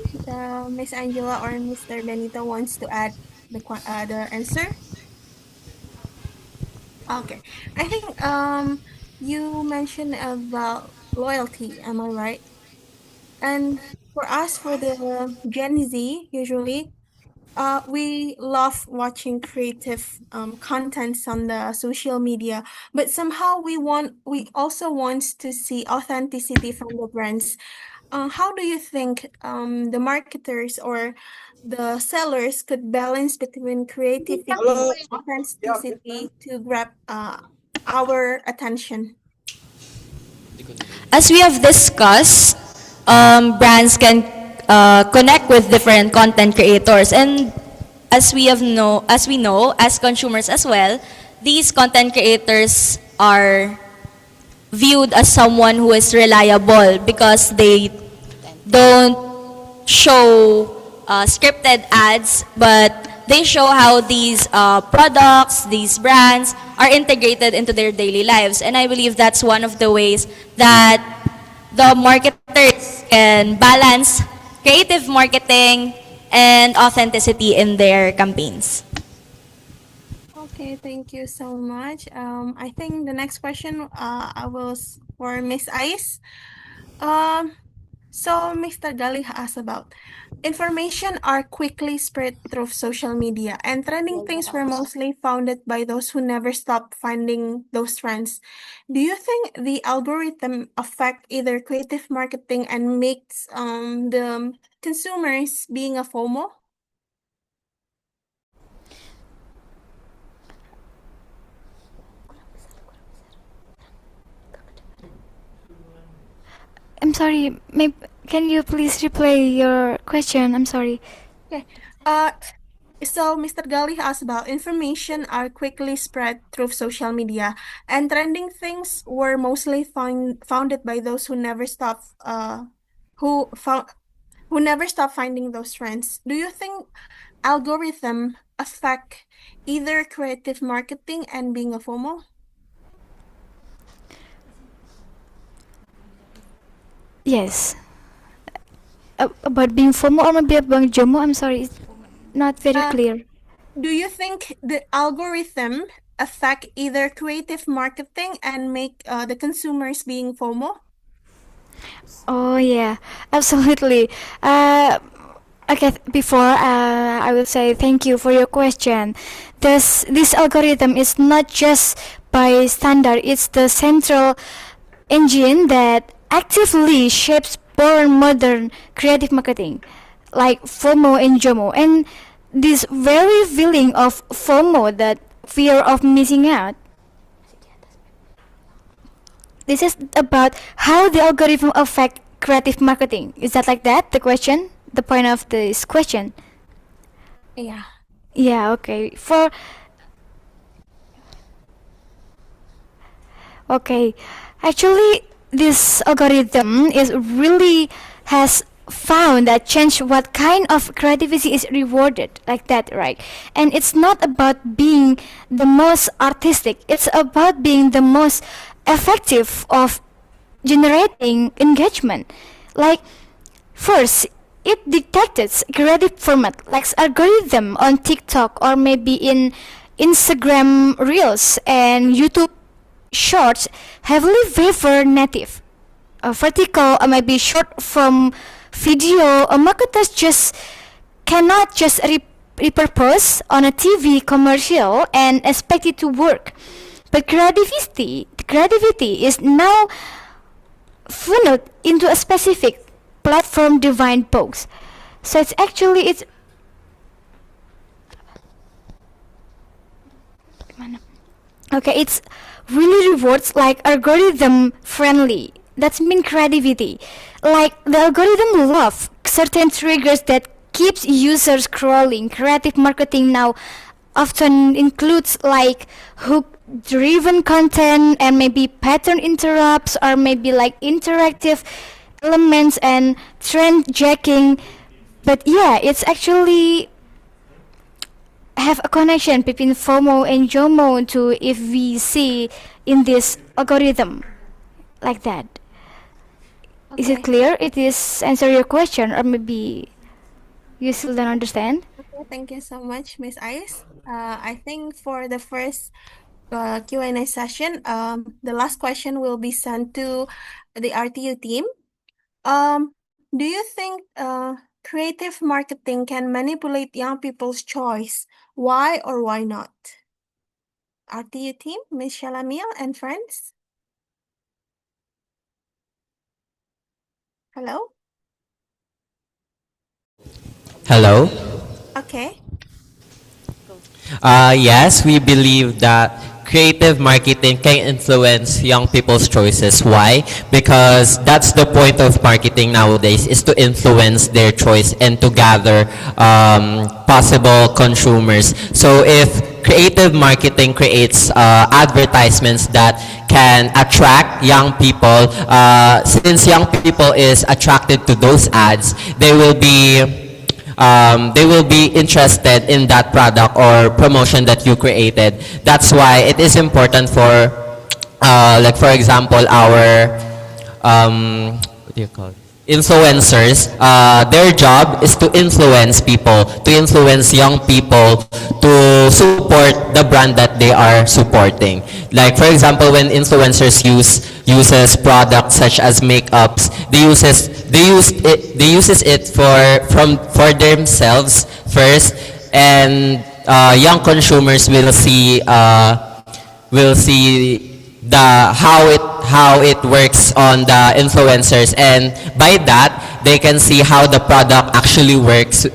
Miss Angela or Mr. Benito wants to add the answer. Okay, I think you mentioned about loyalty. Am I right? And for us, for the Gen Z, usually, we love watching creative contents on the social media, but somehow we also want to see authenticity from the brands. How do you think the marketers or the sellers could balance between creativity and authenticity to grab our attention? As we have discussed, brands can connect with different content creators, and as we know, as consumers as well, these content creators are viewed as someone who is reliable because they don't show scripted ads, but they show how these products, these brands are integrated into their daily lives. And I believe that's one of the ways that the marketers can balance creative marketing and authenticity in their campaigns. Okay, thank you so much. I think the next question I will for Miss Ice. So Mr. Gali asked about information are quickly spread through social media, and trending things were mostly founded by those who never stop finding those trends. Do you think the algorithm affect either creative marketing and makes the consumers being a FOMO? I'm sorry, can you please replay your question? I'm sorry. Okay. So Mr. Gali asked about information are quickly spread through social media, and trending things were mostly founded by those who never stop who found who never stop finding those trends. Do you think algorithm affect either creative marketing and being a FOMO? Yes. About being FOMO or maybe about JOMO? I'm sorry, it's not very clear. Do you think the algorithm affect either creative marketing and make the consumers being FOMO? Oh yeah, absolutely. Okay, before I will say thank you for your question. This algorithm is not just by standard; it's the central engine that actively shapes born modern creative marketing, like FOMO and JOMO, and this very feeling of FOMO, that fear of missing out. This is about how the algorithm affect creative marketing. Is that like that? The question? The point of this question? Yeah. Yeah, okay. Actually, this algorithm is really has found that change what kind of creativity is rewarded, like that, right? And it's not about being the most artistic, it's about being the most effective of generating engagement. Like, first, it detected creative format like algorithm on TikTok or maybe in Instagram Reels and YouTube shorts heavily favor native. Vertical maybe short from video, marketers just cannot just repurpose on a TV commercial and expect it to work. But creativity is now funneled into a specific platform-defined box. So it's okay. It's really rewards like algorithm friendly. That's mean creativity. Like the algorithm love certain triggers that keeps users scrolling. Creative marketing now often includes like hook driven content and maybe pattern interrupts or maybe like interactive elements and trend jacking. But yeah, it's actually have a connection between FOMO and JOMO to if we see in this algorithm like that. Is it Okay. clear? It is answer your question or maybe you still don't understand? Okay, thank you so much, Miss Ice. I think for the first Q&A session, the last question will be sent to the RTU team. Do you think creative marketing can manipulate young people's choice? Why or why not? RTU team, Miss Shalamil and friends. Hello? Hello. Okay. Yes, we believe that creative marketing can influence young people's choices. Why? Because that's the point of marketing nowadays, is to influence their choice and to gather possible consumers. So if creative marketing creates advertisements that can attract young people, since young people is attracted to those ads, they will be interested in that product or promotion that you created. That's why it is important for, like for example, our what do you call it? Influencers. Their job is to influence people, to influence young people to support the brand that they are supporting. Like for example, when influencers uses products such as makeups, they uses it for themselves first, and young consumers will see the how it works on the influencers, and by that they can see how the product actually works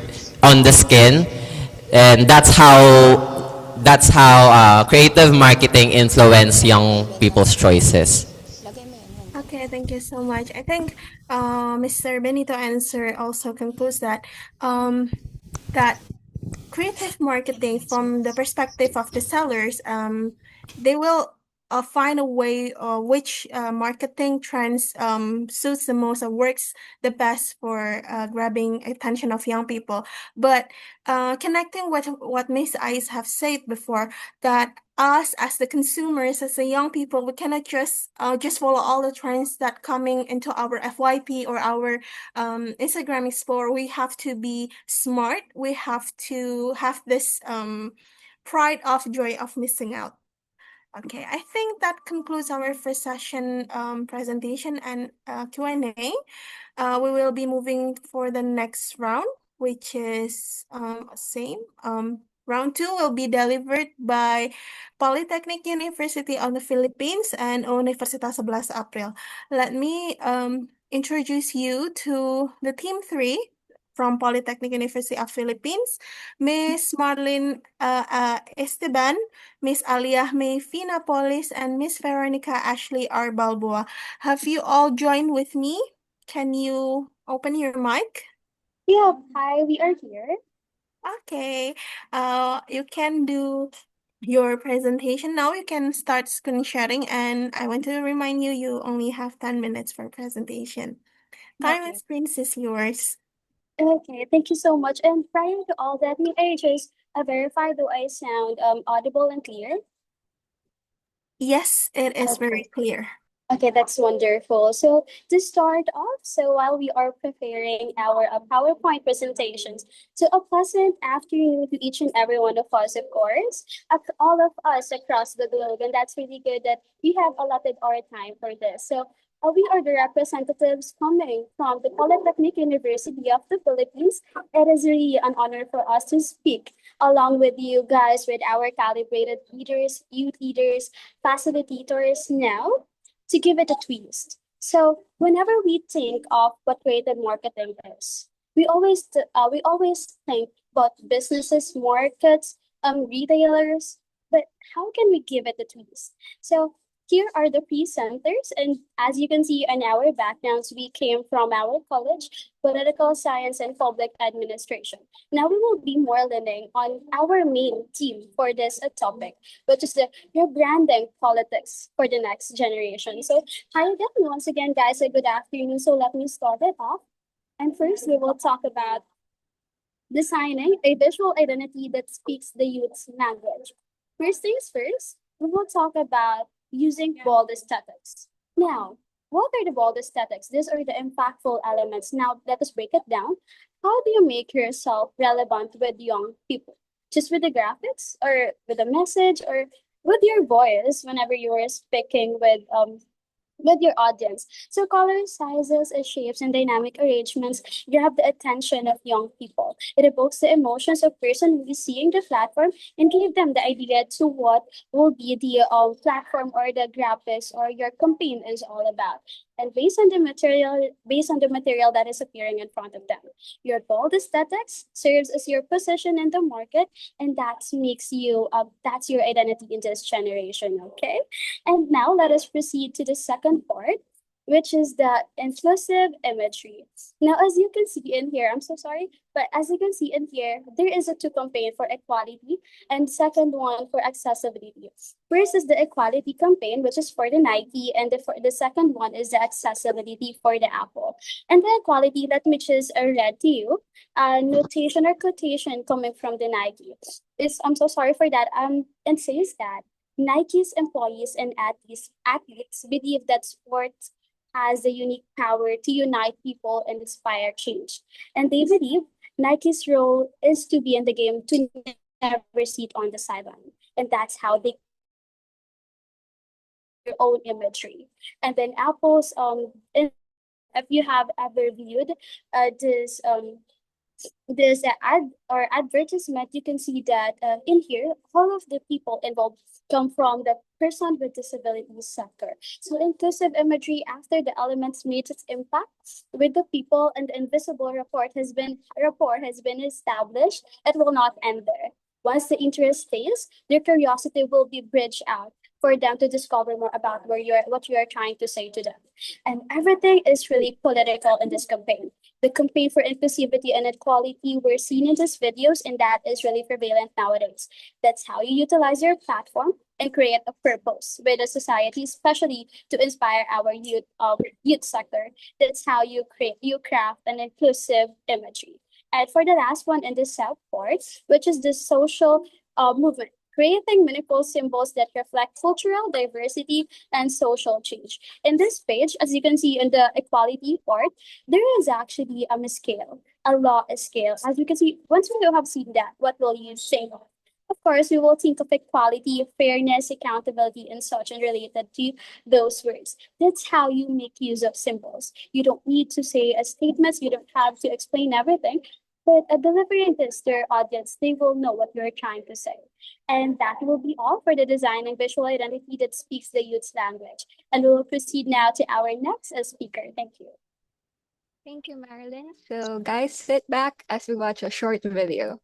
on the skin, and that's how creative marketing influence young people's choices. Okay, thank you so much. I think Mr. Benito answer also concludes that that creative marketing from the perspective of the sellers, they will find a way which marketing trends suits the most or works the best for grabbing attention of young people. But connecting with what Miss Ice have said before, that us as the consumers, as the young people, we cannot just follow all the trends that coming into our FYP or our Instagram Explorer. We have to be smart. We have to have this pride of joy of missing out. Okay, I think that concludes our first session presentation and Q&A. We will be moving for the next round, which is same. Round two will be delivered by Polytechnic University of the Philippines and Universitas 11 April. Let me introduce you to the team three from Polytechnic University of Philippines, Miss Marlene Esteban, Miss Aliyah May Finapolis, and Miss Veronica Ashley R. Balboa. Have you all joined with me? Can you open your mic? Yeah, hi, we are here. Okay. You can do your presentation now. You can start screen sharing, and I want to remind you, you only have 10 minutes for presentation. Time and Okay. screen is yours. Okay, thank you so much. And prior to all that, may I just verify, do I sound audible and clear? Yes, it is Okay. very clear. Okay, that's wonderful. So to start off, so while we are preparing our PowerPoint presentations, so a pleasant afternoon to each and every one of us, of course, all of us across the globe, and that's really good that we have allotted our time for this. So we are the representatives coming from the Polytechnic University of the Philippines. It is really an honor for us to speak along with you guys, with our calibrated leaders, youth leaders, facilitators now to give it a twist. So whenever we think of what creative marketing is, we always think about businesses, markets, retailers, but how can we give it a twist? So here are the presenters, and as you can see in our backgrounds, we came from our college, political science and public administration. Now we will be more leaning on our main theme for this topic, which is the rebranding politics for the next generation. So hi again, once again, guys, a good afternoon. So let me start it off. And first, we will talk about designing a visual identity that speaks the youth's language. First things first, we will talk about using bold aesthetics. Now, what are the bold aesthetics? These are the impactful elements. Now, let us break it down. How do you make yourself relevant with young people? Just with the graphics, or with a message, or with your voice whenever you are speaking with your audience. So colors, sizes, and shapes and dynamic arrangements grab the attention of young people. It evokes the emotions of person who is seeing the platform and give them the idea to what will be the platform or the graphics or your campaign is all about. And based on the material that is appearing in front of them. Your bold aesthetics serves as your position in the market, and that makes you that's your identity in this generation, okay? And now let us proceed to the second part, which is the inclusive imagery. Now, as you can see in here, I'm so sorry, but as you can see in here, there is a two campaign for equality and second one for accessibility. First is the equality campaign, which is for the Nike, and the second one is the accessibility for the Apple. And the equality, let me just read to you a notation or quotation coming from the Nike. I'm so sorry for that. And says that Nike's employees and athletes believe that sports has the unique power to unite people and inspire change. And they believe Nike's role is to be in the game, to never sit on the sideline. And that's how they their own imagery. And then Apple's if you have ever viewed this ad or advertisement, you can see that in here, all of the people involved come from the person with disabilities sector. So inclusive imagery, after the elements meet its impact with the people and the invisible rapport has been established, it will not end there. Once the interest stays, their curiosity will be bridged out for them to discover more about what you are trying to say to them. And everything is really political in this campaign. The campaign for inclusivity and equality we're seeing in these videos, and that is really prevalent nowadays. That's how you utilize your platform and create a purpose with the society, especially to inspire our youth sector. That's how you craft an inclusive imagery. And for the last one in this south part, which is the social movement, creating meaningful symbols that reflect cultural diversity and social change. In this page, as you can see in the equality part, there is actually a scale, a law scale. As you can see, once you have seen that, what will you think of? Of course, we will think of equality, fairness, accountability, and such, and related to those words. That's how you make use of symbols. You don't need to say a statements. You don't have to explain everything. But delivering this to your audience, they will know what you're trying to say. And that will be all for the designing visual identity that speaks the youth's language. And we will proceed now to our next speaker. Thank you. Thank you, Marilyn. So, guys, sit back as we watch a short video.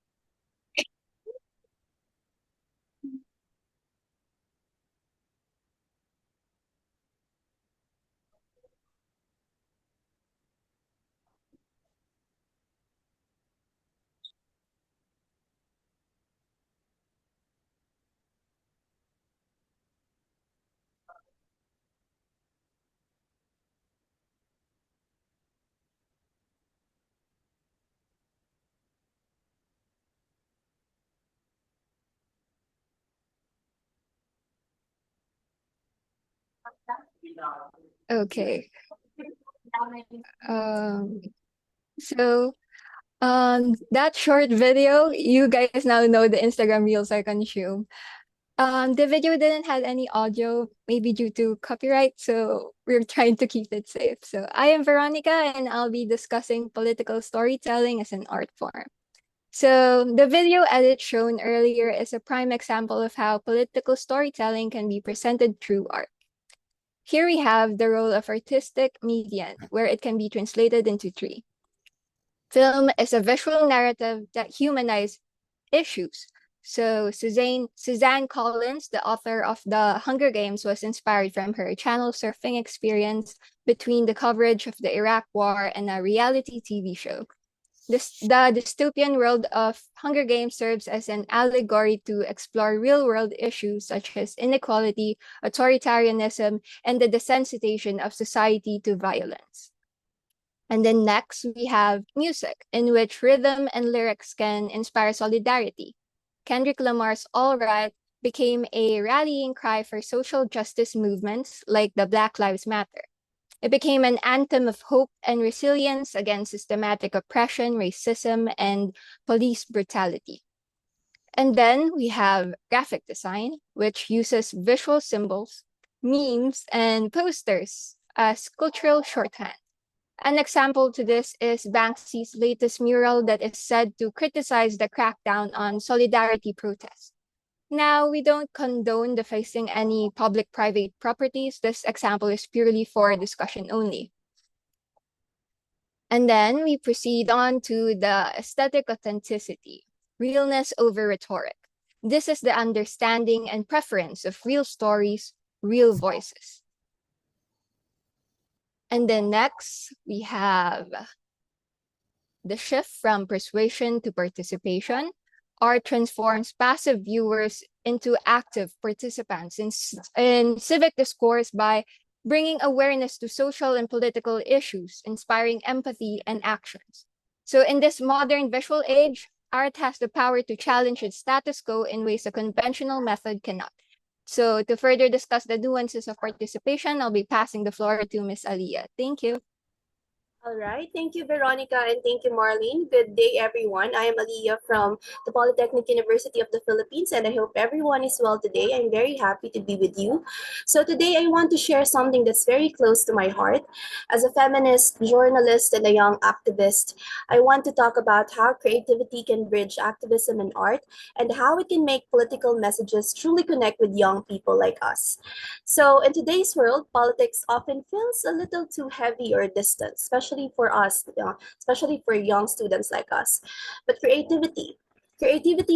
Okay. So that short video, you guys now know the Instagram Reels I consume. The video didn't have any audio, maybe due to copyright, so we're trying to keep it safe. So I am Veronica, and I'll be discussing political storytelling as an art form. So the video edit shown earlier is a prime example of how political storytelling can be presented through art. Here we have the role of artistic medium, where it can be translated into three. Film is a visual narrative that humanizes issues. So Suzanne Collins, the author of The Hunger Games, was inspired from her channel surfing experience between the coverage of the Iraq War and a reality TV show. The dystopian world of Hunger Games serves as an allegory to explore real-world issues such as inequality, authoritarianism, and the desensitization of society to violence. And then next, we have music, in which rhythm and lyrics can inspire solidarity. Kendrick Lamar's All Right became a rallying cry for social justice movements like the Black Lives Matter. It became an anthem of hope and resilience against systematic oppression, racism, and police brutality. And then we have graphic design, which uses visual symbols, memes, and posters as cultural shorthand. An example to this is Banksy's latest mural that is said to criticize the crackdown on solidarity protests. Now, we don't condone defacing any public-private properties. This example is purely for discussion only. And then we proceed on to the aesthetic authenticity, realness over rhetoric. This is the understanding and preference of real stories, real voices. And then next, we have the shift from persuasion to participation. Art transforms passive viewers into active participants in civic discourse by bringing awareness to social and political issues, inspiring empathy and actions. So in this modern visual age, art has the power to challenge its status quo in ways a conventional method cannot. So to further discuss the nuances of participation, I'll be passing the floor to Ms. Aliyah. Thank you. All right. Thank you, Veronica, and thank you, Marlene. Good day, everyone. I am Aliyah from the Polytechnic University of the Philippines, and I hope everyone is well today. I'm very happy to be with you. So today I want to share something that's very close to my heart. As a feminist, journalist, and a young activist, I want to talk about how creativity can bridge activism and art, and how it can make political messages truly connect with young people like us. So in today's world, politics often feels a little too heavy or distant, especially for us, especially for young students like us. But creativity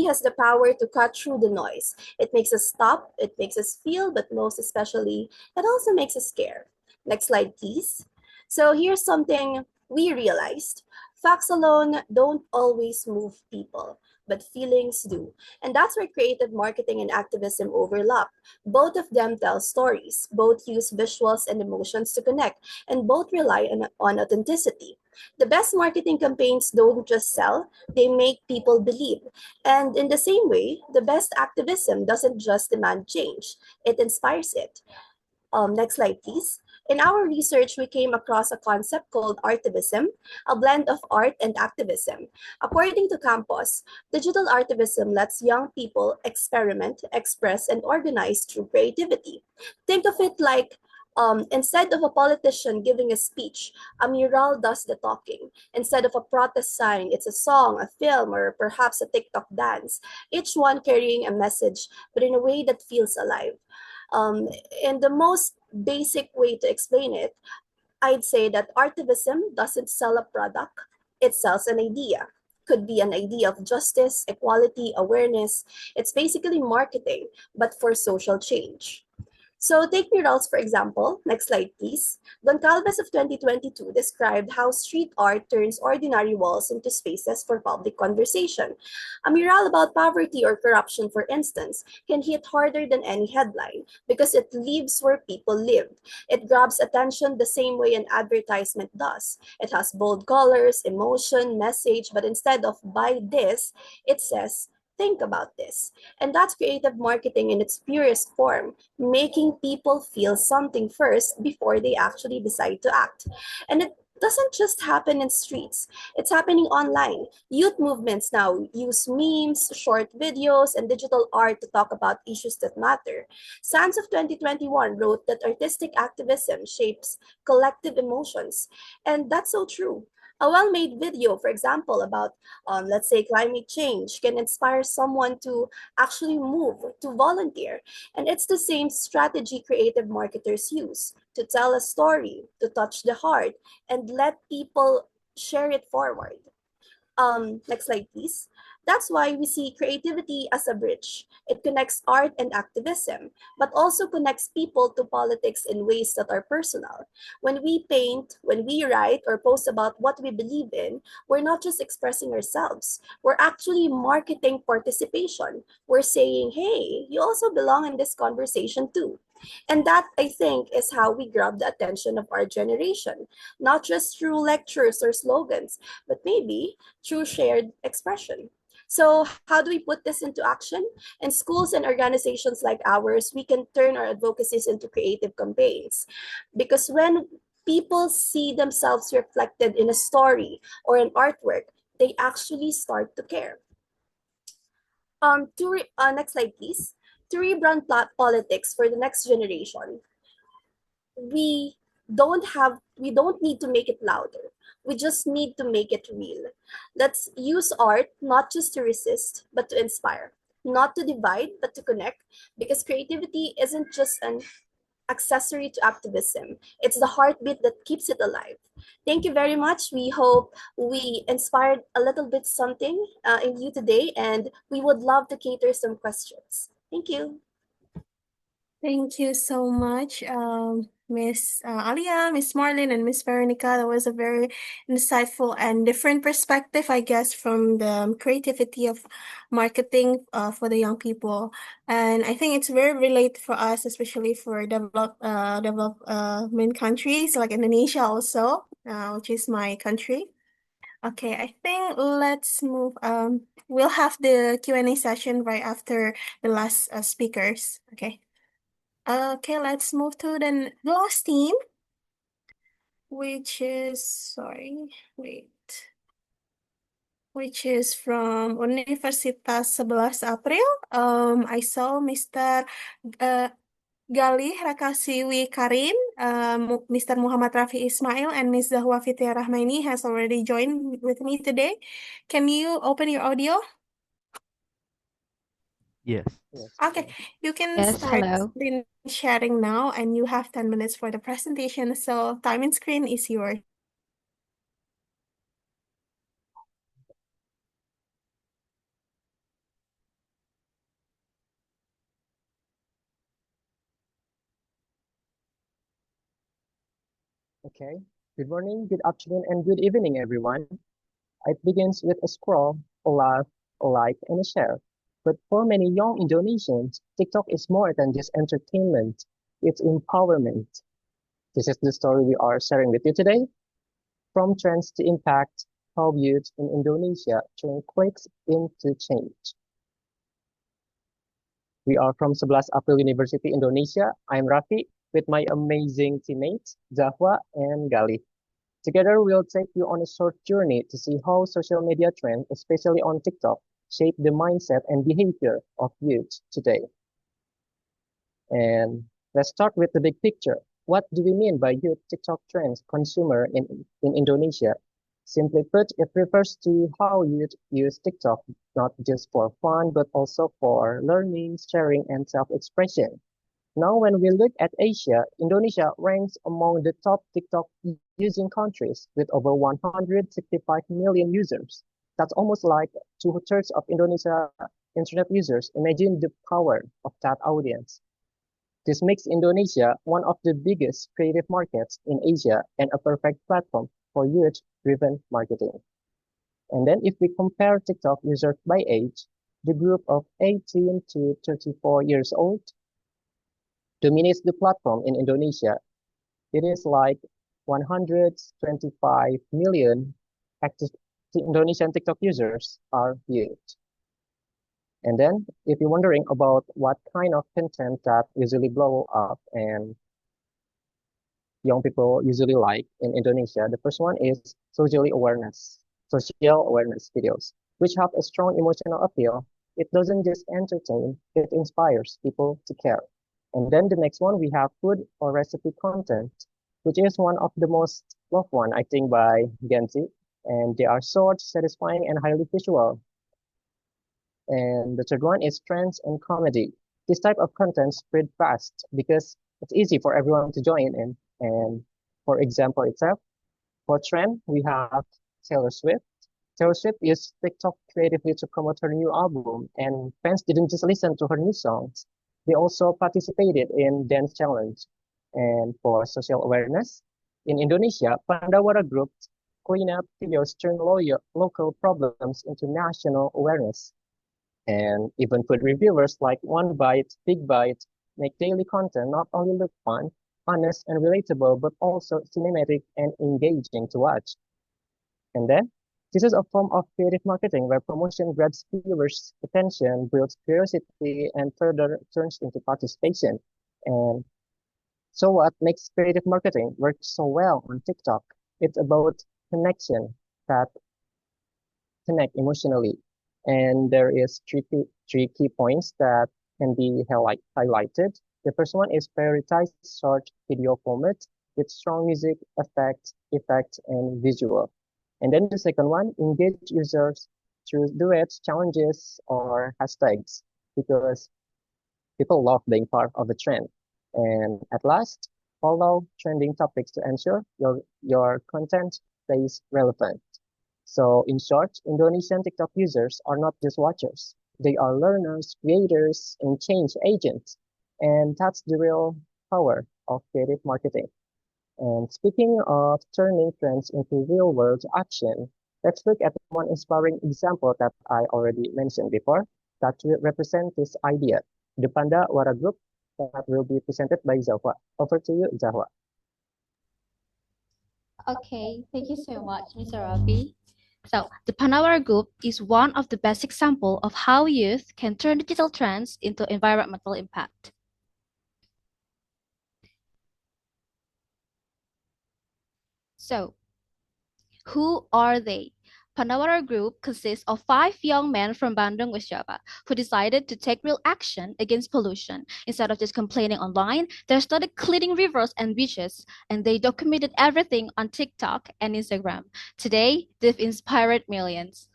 has the power to cut through the noise. It makes us stop, it makes us feel, but most especially, it also makes us care. Next slide, please. So here's something we realized. Facts alone don't always move people, but feelings do. And that's where creative marketing and activism overlap. Both of them tell stories, both use visuals and emotions to connect, and both rely on authenticity. The best marketing campaigns don't just sell, they make people believe. And in the same way, the best activism doesn't just demand change, it inspires it. Next slide, please. In our research, we came across a concept called artivism, a blend of art and activism. According to Campos, digital artivism lets young people experiment, express, and organize through creativity. Think of it like instead of a politician giving a speech, a mural does the talking. Instead of a protest sign, it's a song, a film, or perhaps a TikTok dance, each one carrying a message, but in a way that feels alive. In the most basic way to explain it, I'd say that artivism doesn't sell a product, it sells an idea. Could be an idea of justice, equality, awareness. It's basically marketing, but for social change. So take murals, for example. Next slide, please. Goncalves of 2022 described how street art turns ordinary walls into spaces for public conversation. A mural about poverty or corruption, for instance, can hit harder than any headline because it lives where people live. It grabs attention the same way an advertisement does. It has bold colors, emotion, message, but instead of buy this, it says, think about this. And that's creative marketing in its purest form, making people feel something first before they actually decide to act. And it doesn't just happen in streets, it's happening online. Youth movements now use memes, short videos, and digital art to talk about issues that matter. Sands of 2021 wrote that artistic activism shapes collective emotions. And that's so true. A well made video, for example, about, let's say, climate change can inspire someone to actually move, to volunteer. And it's the same strategy creative marketers use to tell a story, to touch the heart, and let people share it forward. Next slide, please. That's why we see creativity as a bridge. It connects art and activism, but also connects people to politics in ways that are personal. When we paint, when we write or post about what we believe in, we're not just expressing ourselves. We're actually marketing participation. We're saying, hey, you also belong in this conversation too. And that, I think, is how we grab the attention of our generation, not just through lectures or slogans, but maybe through shared expression. So, how do we put this into action? In schools and organizations like ours, we can turn our advocacies into creative campaigns. Because when people see themselves reflected in a story or an artwork, they actually start to care. Next slide, please. To rebrand politics for the next generation, we we don't need to make it louder. We just need to make it real. Let's use art not just to resist, but to inspire, not to divide, but to connect, because creativity isn't just an accessory to activism. It's the heartbeat that keeps it alive. Thank you very much. We hope we inspired a little bit something in you today, and we would love to cater some questions. Thank you. Thank you so much, Miss Alia, Miss Marlene, and Miss Veronica. That was a very insightful and different perspective, I guess, from the creativity of marketing for the young people. And I think it's very related for us, especially for development countries like Indonesia also, which is my country. Okay, I think let's move. We'll have the Q&A session right after the last speakers. Okay. Okay, let's move to the last team, which is, sorry, wait, which is from Universitas 11 April. I saw Mr. Uh, Galih Rakasiwi Karim, Mr. Muhammad Rafi Ismail, and Ms. Zahwa Fitia Rahmaini has already joined with me today. Can you open your audio? Yes. Okay, you can Yes, start hello. screen sharing now, and you have 10 minutes for the presentation. So time and screen is yours. Okay. Good morning, good afternoon, and good evening, everyone. It begins with a scroll, a laugh, a like, and a share. But for many young Indonesians, TikTok is more than just entertainment. It's empowerment. This is the story we are sharing with you today. From trends to impact, how youth in Indonesia turn clicks into change. We are from 11 April University, Indonesia. I'm Rafi with my amazing teammates, Zahwa and Gali. Together, we'll take you on a short journey to see how social media trends, especially on TikTok, shape the mindset and behavior of youth today. And let's start with the big picture. What do we mean by youth TikTok trends consumer in Indonesia? Simply put, it refers to how youth use TikTok, not just for fun, but also for learning, sharing, and self-expression. Now, when we look at Asia, Indonesia ranks among the top TikTok using countries with over 165 million users. That's almost like two-thirds of Indonesia internet users. Imagine the power of that audience. This makes Indonesia one of the biggest creative markets in Asia and a perfect platform for youth-driven marketing. And then if we compare TikTok users by age, the group of 18 to 34 years old dominates the platform in Indonesia. It is like 125 million active Indonesian TikTok users are youth. And then, if you're wondering about what kind of content that usually blow up and young people usually like in Indonesia, the first one is social awareness videos, which have a strong emotional appeal. It doesn't just entertain, it inspires people to care. And then the next one, we have food or recipe content, which is one of the most loved one, I think, by Gen Z. And they are short, satisfying, and highly visual. And the third one is trends and comedy. This type of content spread fast because it's easy for everyone to join in. And for example itself, for trend, we have Taylor Swift. Taylor Swift used TikTok creatively to promote her new album, and fans didn't just listen to her new songs. They also participated in dance challenge. And for social awareness, in Indonesia, Pandawara Group cleanup videos turn local problems into national awareness. And even food reviewers like One Bite, Big Bite make daily content not only look fun, honest, and relatable, but also cinematic and engaging to watch. And then, this is a form of creative marketing where promotion grabs viewers' attention, builds curiosity, and further turns into participation. And so what makes creative marketing work so well on TikTok? It's about connection that connect emotionally. And there is three key points that can be highlighted. The first one is prioritize short video format with strong music, effects, and visual. And then the second one, engage users through duets, challenges, or hashtags because people love being part of the trend. And at last, follow trending topics to ensure your content stays relevant. So in short, Indonesian TikTok users are not just watchers. They are learners, creators, and change agents. And that's the real power of creative marketing. And speaking of turning trends into real world action, let's look at one inspiring example that I already mentioned before that will represent this idea. The Panda Wara Group that will be presented by Zahwa. Over to you, Zahwa. Okay, thank you so much, Mr. Ravi. So, the Panawar Group is one of the best examples of how youth can turn digital trends into environmental impact. So, who are they? Panawara Group consists of 5 young men from Bandung, West Java, who decided to take real action against pollution. Instead of just complaining online, they started cleaning rivers and beaches, and they documented everything on TikTok and Instagram. Today, they've inspired millions.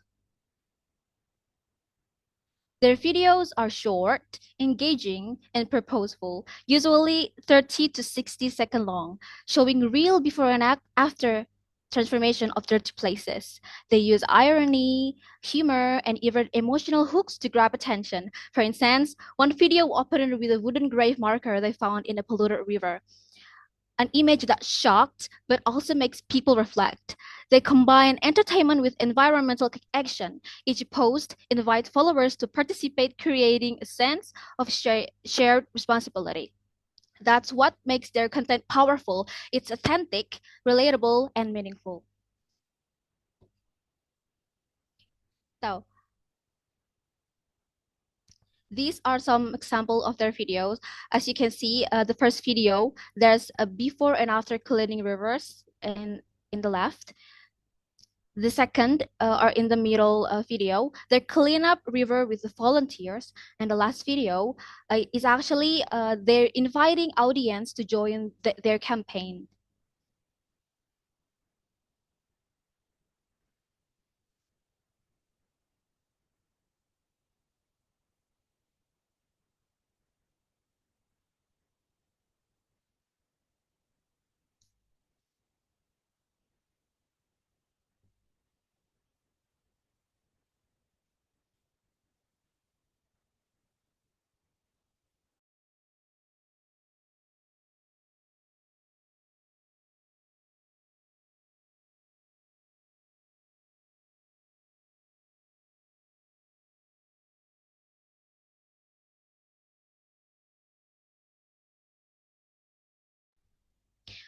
Their videos are short, engaging, and purposeful, usually 30 to 60-second long, showing real before and after transformation of dirty places. They use irony, humor, and even emotional hooks to grab attention. For instance, one video opened with a wooden grave marker they found in a polluted river, an image that shocked but also makes people reflect. They combine entertainment with environmental action. Each post invites followers to participate, creating a sense of shared responsibility. That's what makes their content powerful. It's authentic, relatable, and meaningful. So, these are some examples of their videos. As you can see, the first video, there's a before and after cleaning rivers in the left. The second are in the middle video. They clean up river with the volunteers. And the last video is actually they're inviting audience to join their campaign.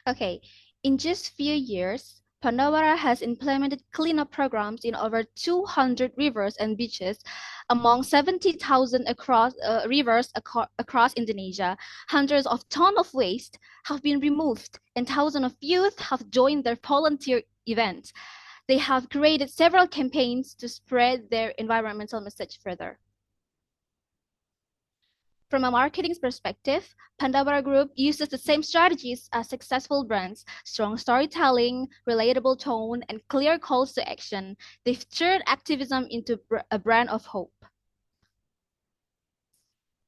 Okay, in just few years, Pandawara has implemented cleanup programs in over 200 rivers and beaches, among 70,000 rivers across Indonesia. Hundreds of tons of waste have been removed, and thousands of youth have joined their volunteer events. They have created several campaigns to spread their environmental message further. From a marketing perspective, Pandawara Group uses the same strategies as successful brands: strong storytelling, relatable tone, and clear calls to action. They've turned activism into a brand of hope.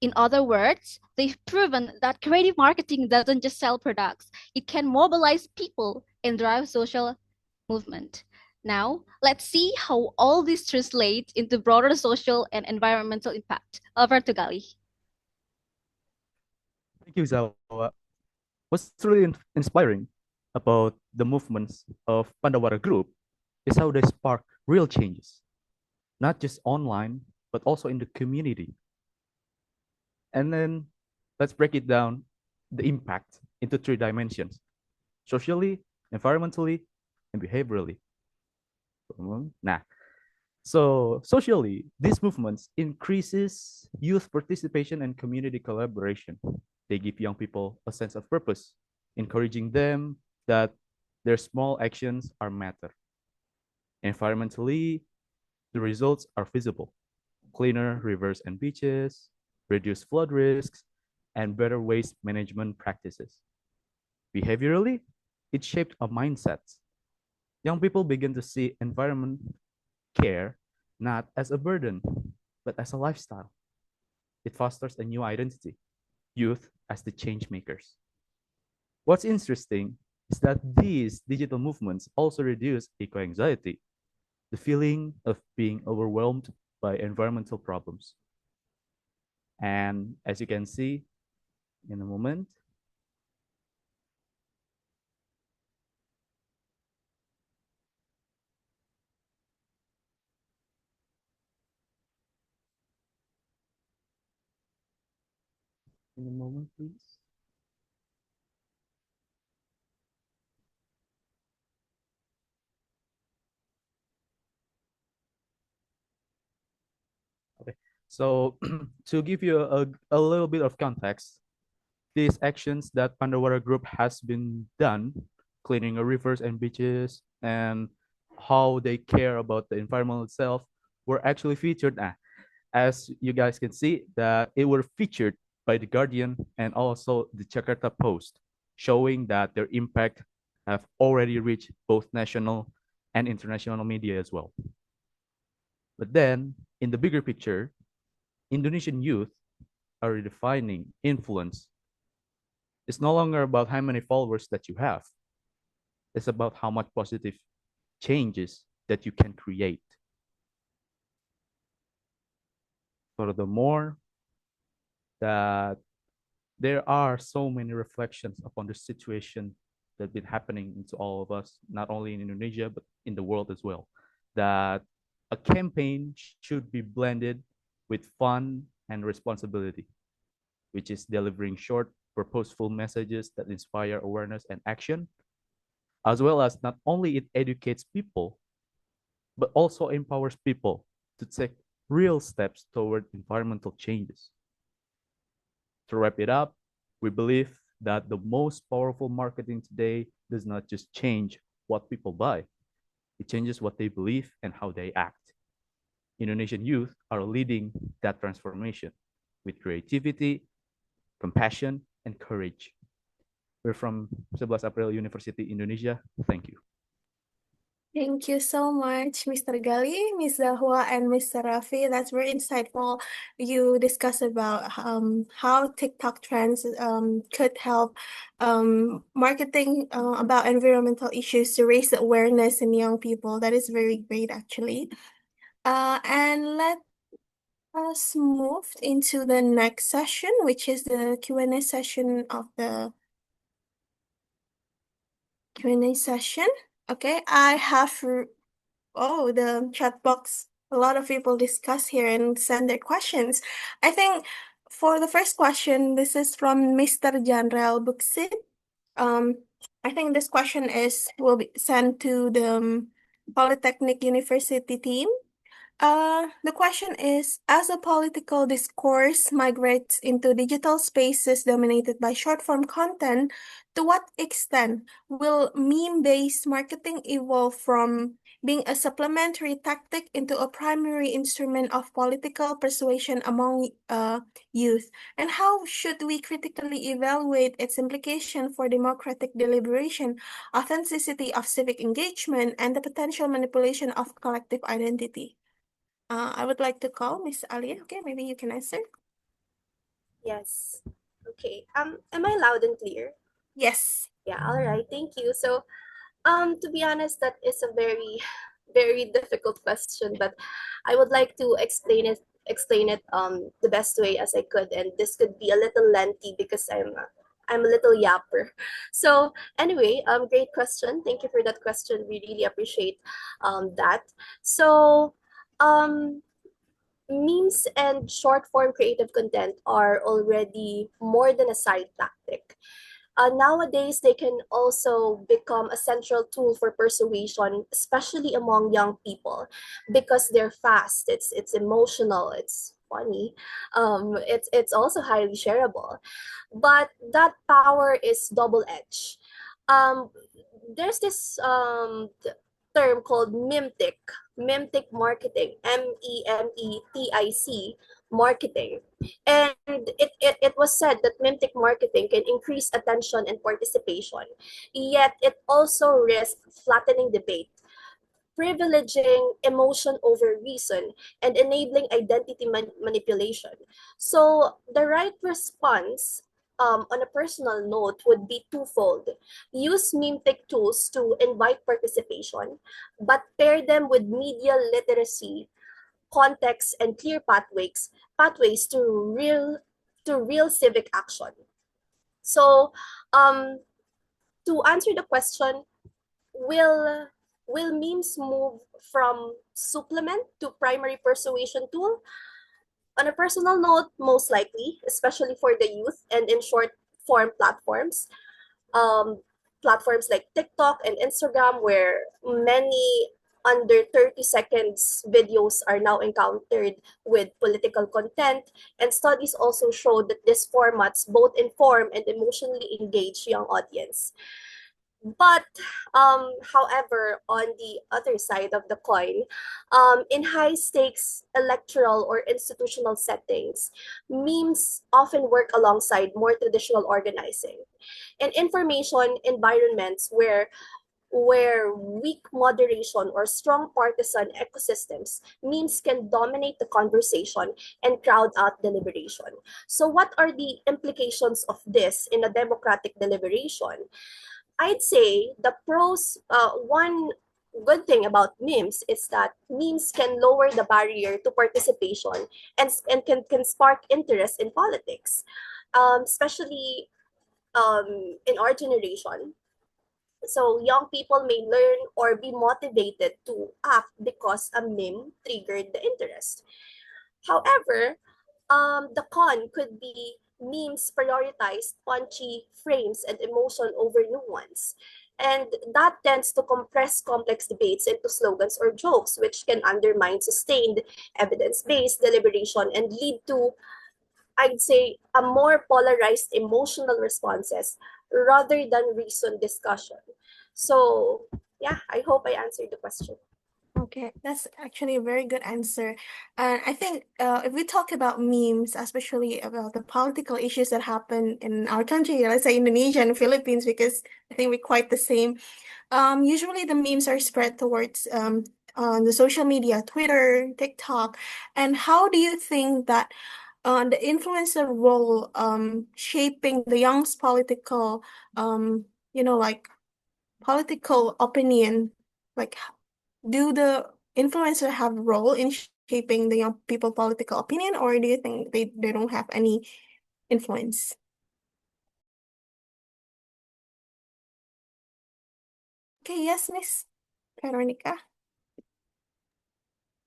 In other words, they've proven that creative marketing doesn't just sell products, it can mobilize people and drive social movement. Now, let's see how all this translates into broader social and environmental impact. Over to Gali. Thank you, Zawa. What's really inspiring about the movements of Pandawara Group is how they spark real changes, not just online, but also in the community. And then let's break it down, the impact into three dimensions: socially, environmentally, and behaviorally. Nah, so socially, these movements increases youth participation and community collaboration. They give young people a sense of purpose, encouraging them that their small actions are matter. Environmentally, the results are visible: cleaner rivers and beaches, reduced flood risks, and better waste management practices. Behaviorally, it shaped a mindset. Young people begin to see environment care not as a burden, but as a lifestyle. It fosters a new identity: youth as the change makers. What's interesting is that these digital movements also reduce eco anxiety, the feeling of being overwhelmed by environmental problems. And as you can see in a moment, please. Okay, so to give you a little bit of context, these actions that Pandawara Group has been done, cleaning the rivers and beaches, and how they care about the environment itself, were actually featured. As you guys can see, that it were featured by the Guardian and also the Jakarta Post, showing that their impact have already reached both national and international media as well. But then, in the bigger picture, Indonesian youth are redefining influence. It's no longer about how many followers that you have. It's about how much positive changes that you can create. Furthermore, that there are so many reflections upon the situation that's been happening into all of us, not only in Indonesia, but in the world as well. That a campaign should be blended with fun and responsibility, which is delivering short, purposeful messages that inspire awareness and action, as well as not only it educates people, but also empowers people to take real steps toward environmental changes. To wrap it up, we believe that the most powerful marketing today does not just change what people buy, it changes what they believe and how they act. Indonesian youth are leading that transformation with creativity, compassion, and courage. We're from 11 April University, Indonesia. Thank you. Thank you so much, Mr. Gali, Ms. Zahwa, and Mr. Rafi. That's very insightful. You discuss about how TikTok trends could help marketing about environmental issues to raise the awareness in young people. That is very great, actually. And let us move into the next session, which is the Q&A session of the Q&A session. Okay, I have the chat box. A lot of people discuss here and send their questions. I think for the first question, this is from Mr. Janrel Buksit. I think this question will be sent to the Polytechnic University team. The question is, as a political discourse migrates into digital spaces dominated by short-form content, to what extent will meme-based marketing evolve from being a supplementary tactic into a primary instrument of political persuasion among youth? And how should we critically evaluate its implication for democratic deliberation, authenticity of civic engagement, and the potential manipulation of collective identity? I would like to call Miss Alia. Okay, maybe you can answer. Yes. Okay. Am I loud and clear? Yes. Yeah, all right. Thank you. So, to be honest, that is a very, very difficult question, but I would like to explain it the best way as I could, and this could be a little lengthy because I'm a little yapper. So anyway, great question. Thank you for that question. We really appreciate that. So um memes and short form creative content are already more than a side tactic. Nowadays, they can also become a central tool for persuasion, especially among young people, because they're fast. It's emotional. It's funny. It's also highly shareable, but that power is double edged. Um, there's this term called memtic marketing, MEMETIC marketing. And it was said that memtic marketing can increase attention and participation, yet it also risks flattening debate, privileging emotion over reason, and enabling identity manipulation. So the right response, on a personal note, would be twofold. Use meme tech tools to invite participation, but pair them with media literacy, context, and clear pathways to real civic action. So, to answer the question, will will memes move from supplement to primary persuasion tool? On a personal note, most likely, especially for the youth and in short form um, platforms like TikTok and Instagram, where many under 30 seconds videos are now encountered with political content. And studies also show that these formats both inform and emotionally engage young audience. But however, on the other side of the coin, in high stakes electoral or institutional settings, memes often work alongside more traditional organizing. In information environments where weak moderation or strong partisan ecosystems, memes can dominate the conversation and crowd out deliberation. So, what are the implications of this in a democratic deliberation? I'd say the pros, one good thing about memes is that memes can lower the barrier to participation and can spark interest in politics, especially in our generation. So young people may learn or be motivated to act because a meme triggered the interest. However, the con could be memes prioritize punchy frames and emotion over nuance. And that tends to compress complex debates into slogans or jokes, which can undermine sustained evidence based deliberation and lead to, I'd say, a more polarized emotional responses rather than reasoned discussion. So, yeah, I hope I answered the question. Okay, that's actually a very good answer. And I think if we talk about memes, especially about the political issues that happen in our country, let's say Indonesia and Philippines, because I think we're quite the same. Usually the memes are spread towards on the social media, Twitter, TikTok. And how do you think that the influencer role shaping the young's political like political opinion, like do the influencer have a role in shaping the young people political opinion, or do you think they don't have any influence? Okay, yes, Miss Veronica.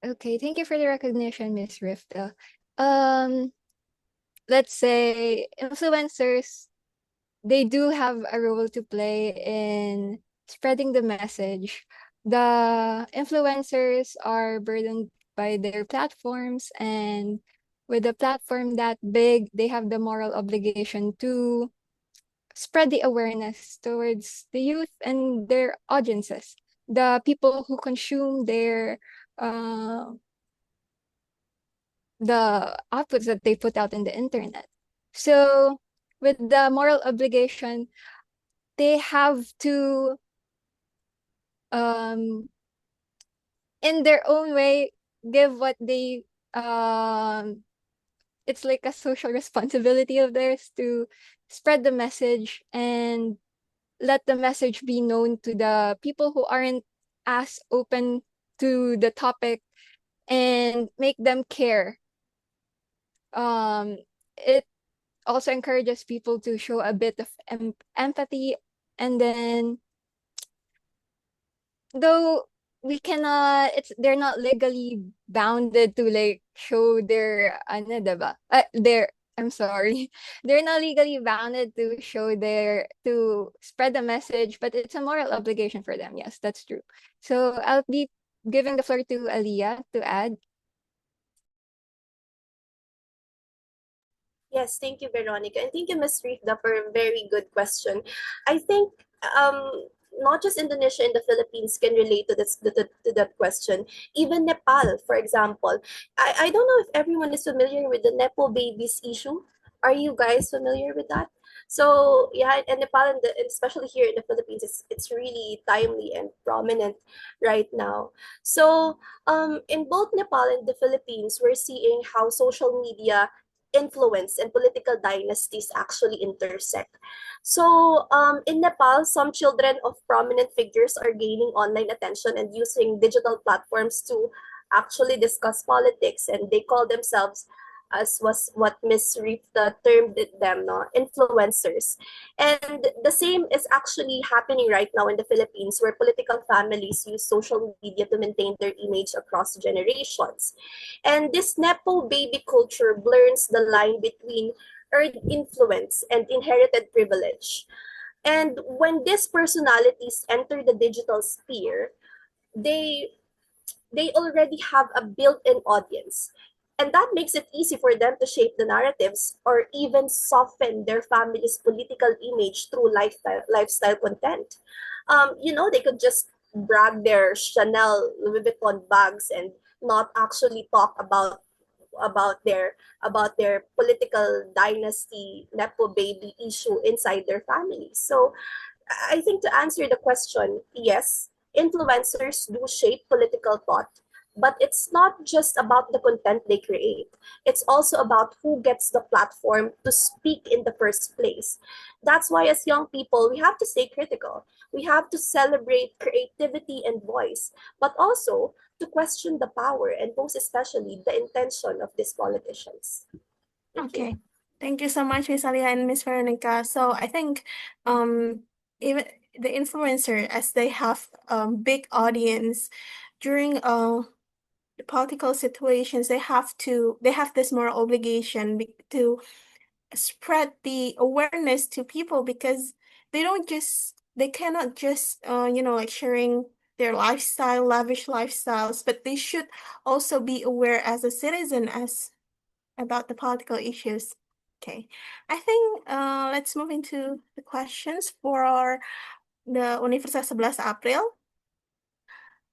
Okay, thank you for the recognition, Miss Rifta. Let's say influencers they do have a role to play in spreading the message. The influencers are burdened by their platforms, and with a platform that big, they have the moral obligation to spread the awareness towards the youth and their audiences, the people who consume their the outputs that they put out in the internet. So with the moral obligation, they have to in their own way give what they it's like a social responsibility of theirs to spread the message and let the message be known to the people who aren't as open to the topic and make them care. It also encourages people to show a bit of empathy, and then though we cannot they're not legally bounded to like show their ano diba their I'm sorry. They're not legally bounded to show their to spread the message, but it's a moral obligation for them. Yes, that's true. So I'll be giving the floor to Aliyah to add. Yes, thank you, Veronica. And thank you, Ms. Rifda, for a very good question. I think not just Indonesia and the Philippines can relate to to that question. Even Nepal, for example. I don't know if everyone is familiar with the Nepo babies issue. Are you guys familiar with that? So yeah, and Nepal and especially here in the Philippines, it's really timely and prominent right now. So in both Nepal and the Philippines, we're seeing how social media influence and political dynasties actually intersect. So, in Nepal, some children of prominent figures are gaining online attention and using digital platforms to actually discuss politics, and they call themselves, as was what Miss Rifta termed them, no, influencers. And the same is actually happening right now in the Philippines, where political families use social media to maintain their image across generations. And this Nepo baby culture blurs the line between earned influence and inherited privilege. And when these personalities enter the digital sphere, they they already have a built-in audience. And that makes it easy for them to shape the narratives or even soften their family's political image through lifestyle content. They could just brag their Chanel Louis Vuitton bags and not actually talk about their political dynasty nepo baby issue inside their families. So I think to answer the question, yes, influencers do shape political thought, but it's not just about the content they create. It's also about who gets the platform to speak in the first place. That's why, as young people, we have to stay critical. We have to celebrate creativity and voice, but also to question the power and most especially the intention of these politicians. Thank you. Okay. Thank you so much, Miss Alia and Miss Veronica. So I think even the influencer, as they have big audience during the political situations, they have this moral obligation to spread the awareness to people, because they cannot just like sharing their lifestyle, lavish lifestyles, but they should also be aware as a citizen as about the political issues. Okay, I think let's move into the questions for the Universitas 11 April.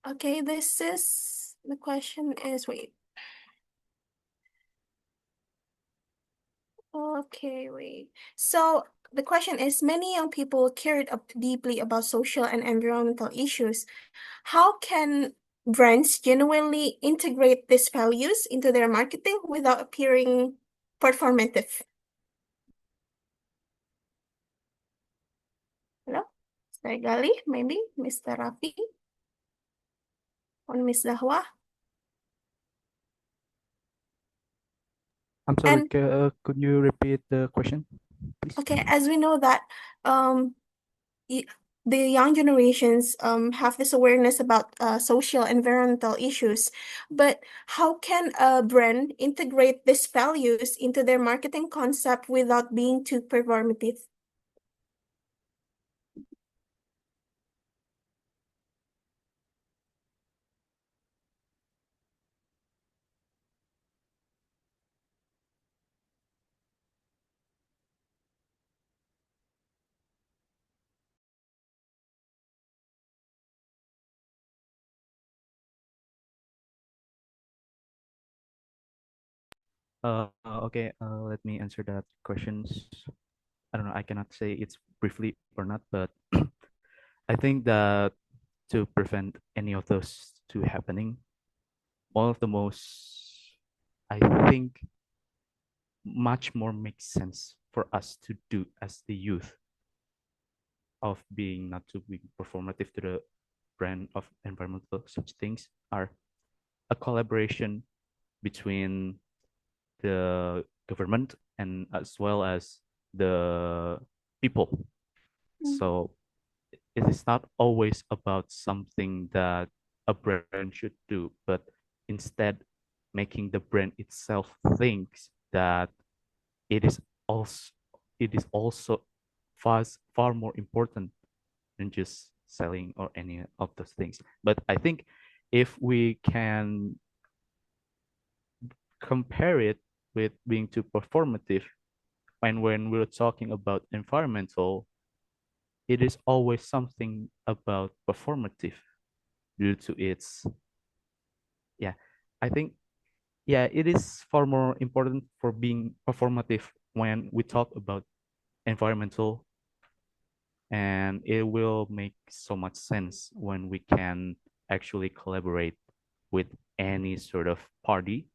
Okay, the question is, wait. Okay, wait. So the question is, many young people cared deeply about social and environmental issues. How can brands genuinely integrate these values into their marketing without appearing performative? Hello? Mr. Gali, maybe? Mr. Rafi? Or Miss Zahwa? I'm sorry, And could you repeat the question, please? okay, as we know that the young generations have this awareness about social environmental issues, but how can a brand integrate these values into their marketing concept without being too performative? Okay, let me answer that questions. I don't know, I cannot say it's briefly or not, but I think that to prevent any of those two happening, one of the most, I think, much more makes sense for us to do as the youth of being not to be performative to the brand of environmental such things are a collaboration between the government and as well as the people. So it is not always about something that a brand should do, but instead making the brand itself thinks that it is also it is also far more important than just selling or any of those things. But I think if we can compare it with being too performative, and when we're talking about environmental, it is always something about performative due to its, yeah, I think, yeah, it is far more important for being performative when we talk about environmental, and it will make so much sense when we can actually collaborate with any sort of party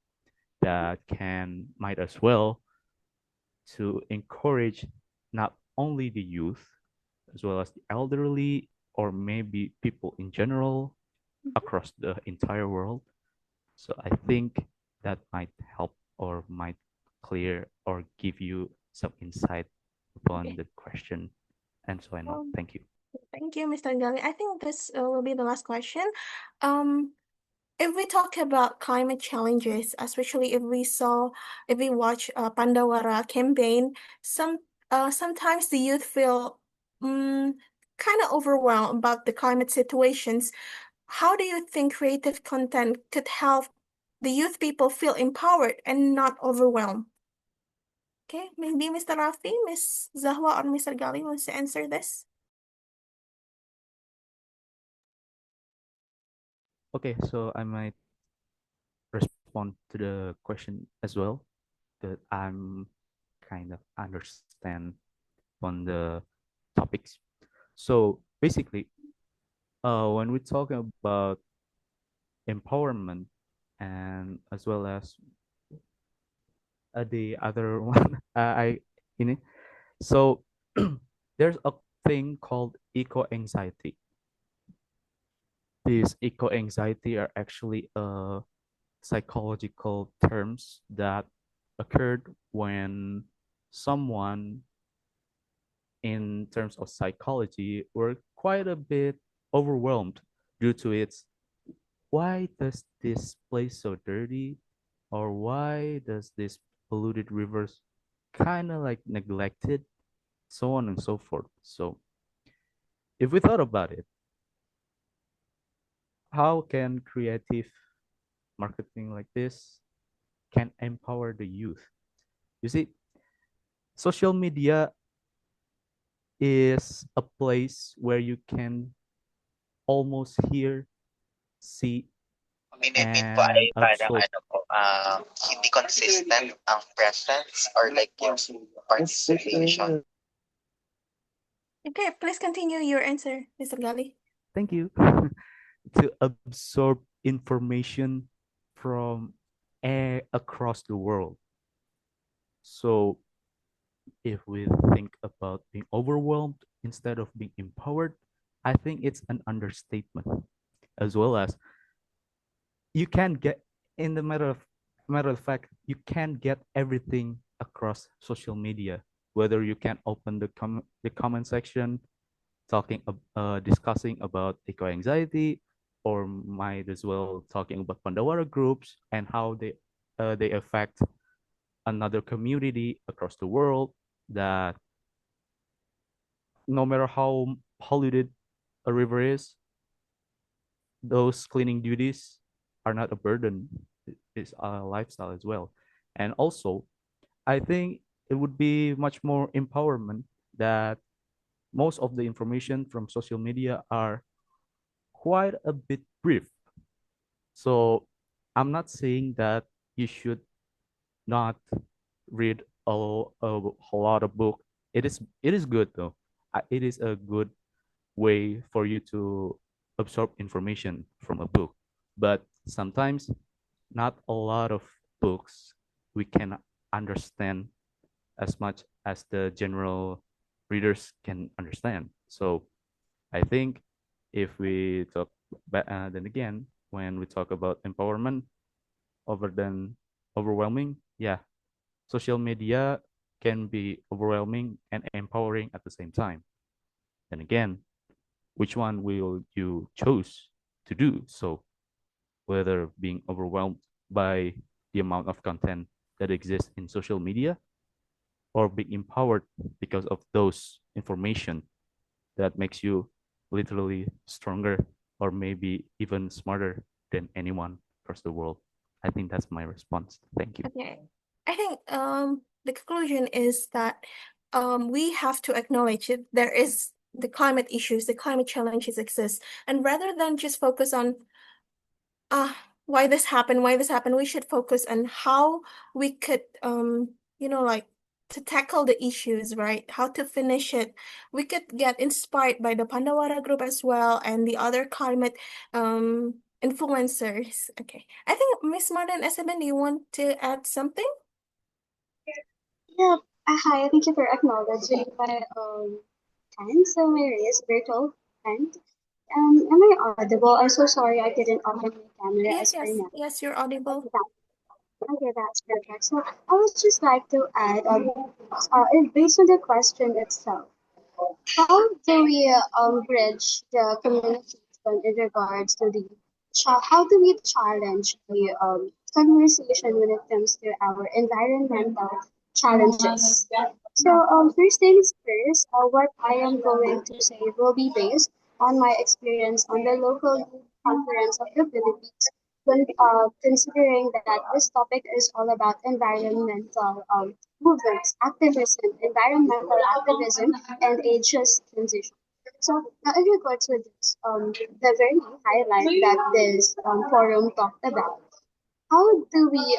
that can might as well to encourage not only the youth as well as the elderly or maybe people in general across the entire world. So I think that might help or might clear or give you some insight upon Okay. the question. And so I know. Thank you. Thank you, Mr. Gali. I think this will be the last question. Um, if we talk about climate challenges, especially if we watch Pandawara campaign, sometimes the youth feel kind of overwhelmed about the climate situations. How do you think creative content could help the youth people feel empowered and not overwhelmed? Okay, maybe Mr. Rafi, Miss Zahwa, or Mr. Gali wants to answer this. Okay, so I might respond to the question as well that I'm kind of understand on the topics. So basically, when we talk about empowerment and as well as the other one, I in it. So there's a thing called eco anxiety. These eco anxiety are actually psychological terms that occurred when someone in terms of psychology were quite a bit overwhelmed due to its why does this place so dirty, or why does this polluted rivers kind of like neglected, so on and so forth. So if we thought about it, how can creative marketing like this can empower the youth? You see, social media is a place where you can almost hear, see, Minimit po and ay parang absorb. ano po, hindi consistent ang presence or like yung participation. Okay, please continue your answer, Mr. Gali. Thank you. To absorb information from across the world. So if we think about being overwhelmed instead of being empowered, I think it's an understatement. As well as you can get in the matter of fact, you can get everything across social media. Whether you can open the comment section, discussing about eco anxiety, or might as well talking about Pandawara groups and how they affect another community across the world. That no matter how polluted a river is, those cleaning duties are not a burden. It's a lifestyle as well. And also, I think it would be much more empowerment that most of the information from social media are quite a bit brief. So I'm not saying that you should not read a lot of book. It is good though. It is a good way for you to absorb information from a book. But sometimes not a lot of books we can understand as much as the general readers can understand. So I think if we talk, then again, when we talk about empowerment over than overwhelming, yeah, social media can be overwhelming and empowering at the same time. Then again, which one will you choose to do so? Whether being overwhelmed by the amount of content that exists in social media, or being empowered because of those information that makes you literally stronger or maybe even smarter than anyone across the world. I think that's my response. Thank you. Okay. I think the conclusion is that we have to acknowledge it. There is the climate issues, the climate challenges exist, and rather than just focus on why this happened, we should focus on how we could like to tackle the issues, right? How to finish it. We could get inspired by the Pandawara group as well and the other climate influencers. Okay. I think Miss Martin Esteban, do you want to add something? Yeah. Hi, thank you for acknowledging my hand. So my raised virtual hand. Am I audible? I'm so sorry I didn't open my camera Yes, as per now. yes, you're audible. Okay, that's perfect. So I would just like to add, based on the question itself, how do we bridge the communication in regards to the how do we challenge the conversation when it comes to our environmental challenges? So first things first, what I am going to say will be based on my experience on the local youth conference of the Philippines. When considering that this topic is all about environmental movements, activism, environmental activism, and a just transition. So now in regards to this, the very highlight that this forum talked about, how do we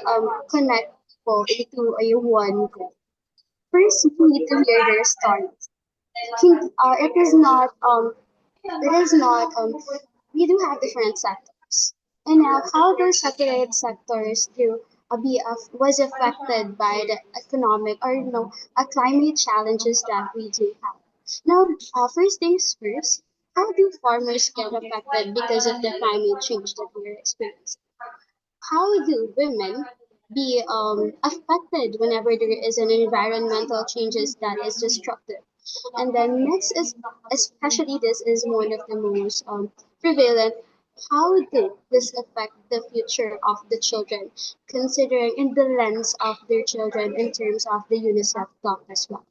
connect people into a one goal? First, we need to hear their stories. It is not we do have different sectors. And now how those separate sectors do was affected by the economic or climate challenges that we do have. Now, first things first, how do farmers get affected because of the climate change that we are experiencing? How do women be affected whenever there is an environmental changes that is destructive? And then next is, especially this is one of the most prevalent, how do this affect the future of the children, considering in the lens of their children in terms of the UNICEF talk as well.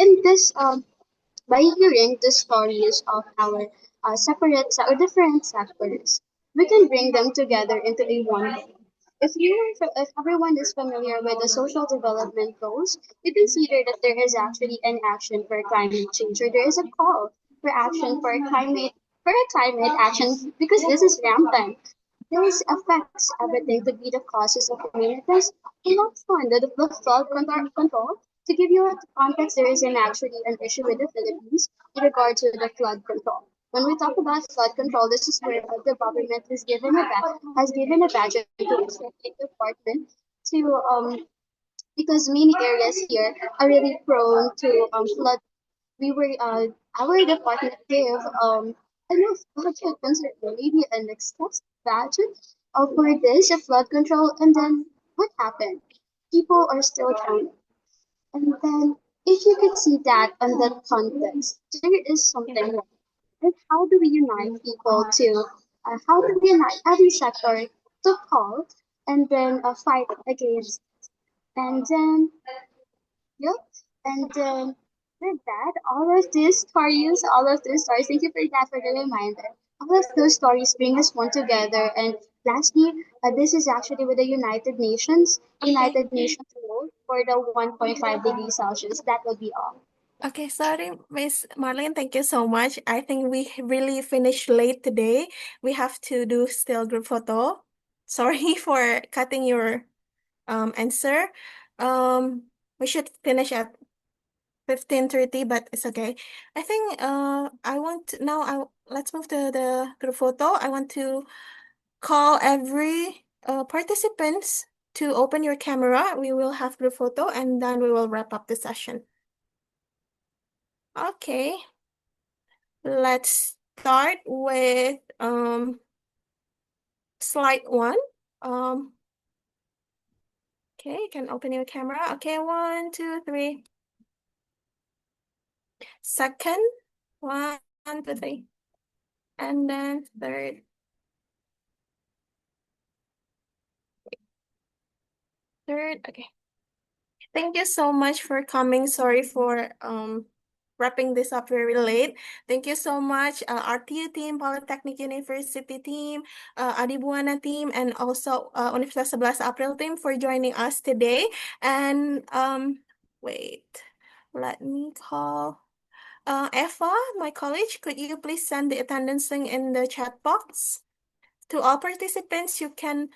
In this by hearing the stories of our or different sectors, we can bring them together into a one goal. If everyone is familiar with the social development goals, you consider that there is actually an action for climate change, or there is a call for action for a climate action because this is rampant. This affects everything to be the causes of communities. And also on the flood control. To give you a context, there is actually an issue with the Philippines in regard to the flood control. When we talk about flood control, this is where the government has given a budget to a specific department to because many areas here are really prone to flood. We were our department gave enough budget considerably maybe an excess budget for this flood control, and then what happened? People are still drowning. And then if you could see that on that context, there is something wrong. Like how do we unite people to how do we unite every sector to call and then fight against, and then yep. And with that, all of these stories, thank you for that for the reminder. All of those stories bring us one together. And lastly, this is actually with the United Nations goal for the 1.5 degrees Celsius. That will be all. Okay, sorry, Miss Marlene, thank you so much. I think we really finished late today. We have to do still group photo. Sorry for cutting your answer. We should finish at 15:30, but it's okay. I think let's move to the group photo. I want to call every participants to open your camera. We will have group photo and then we will wrap up the session. Okay. Let's start with slide 1. Okay, you can open your camera. Okay, 1, 2, 3. Second, 1, 2, 3. And then third. Third, okay. Thank you so much for coming. Sorry for wrapping this up very late. Thank you so much, RTU team, Polytechnic University team, Adibuana team, and also Universitas 11 April team for joining us today. And wait, let me call Eva, my colleague. Could you please send the attendance link in the chat box? To all participants, you can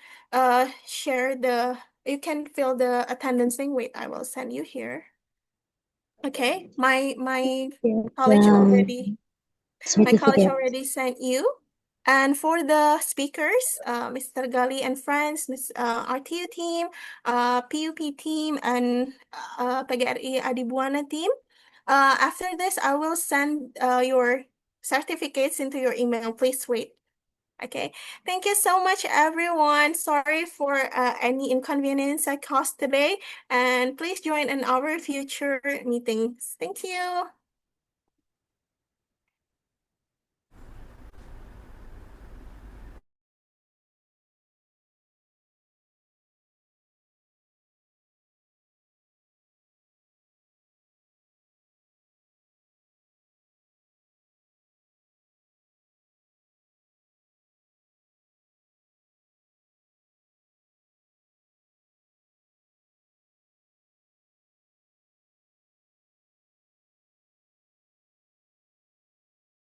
you can fill the attendance link. Wait, I will send you here. Okay, my college already sent you. And for the speakers, Mr. Gali and friends, Miss RTU team, PUP team, and PGRI Adibuana team. After this, I will send your certificates into your email. Please wait. Okay, thank you so much, everyone. Sorry for any inconvenience I caused today, and please join in our future meetings. Thank you.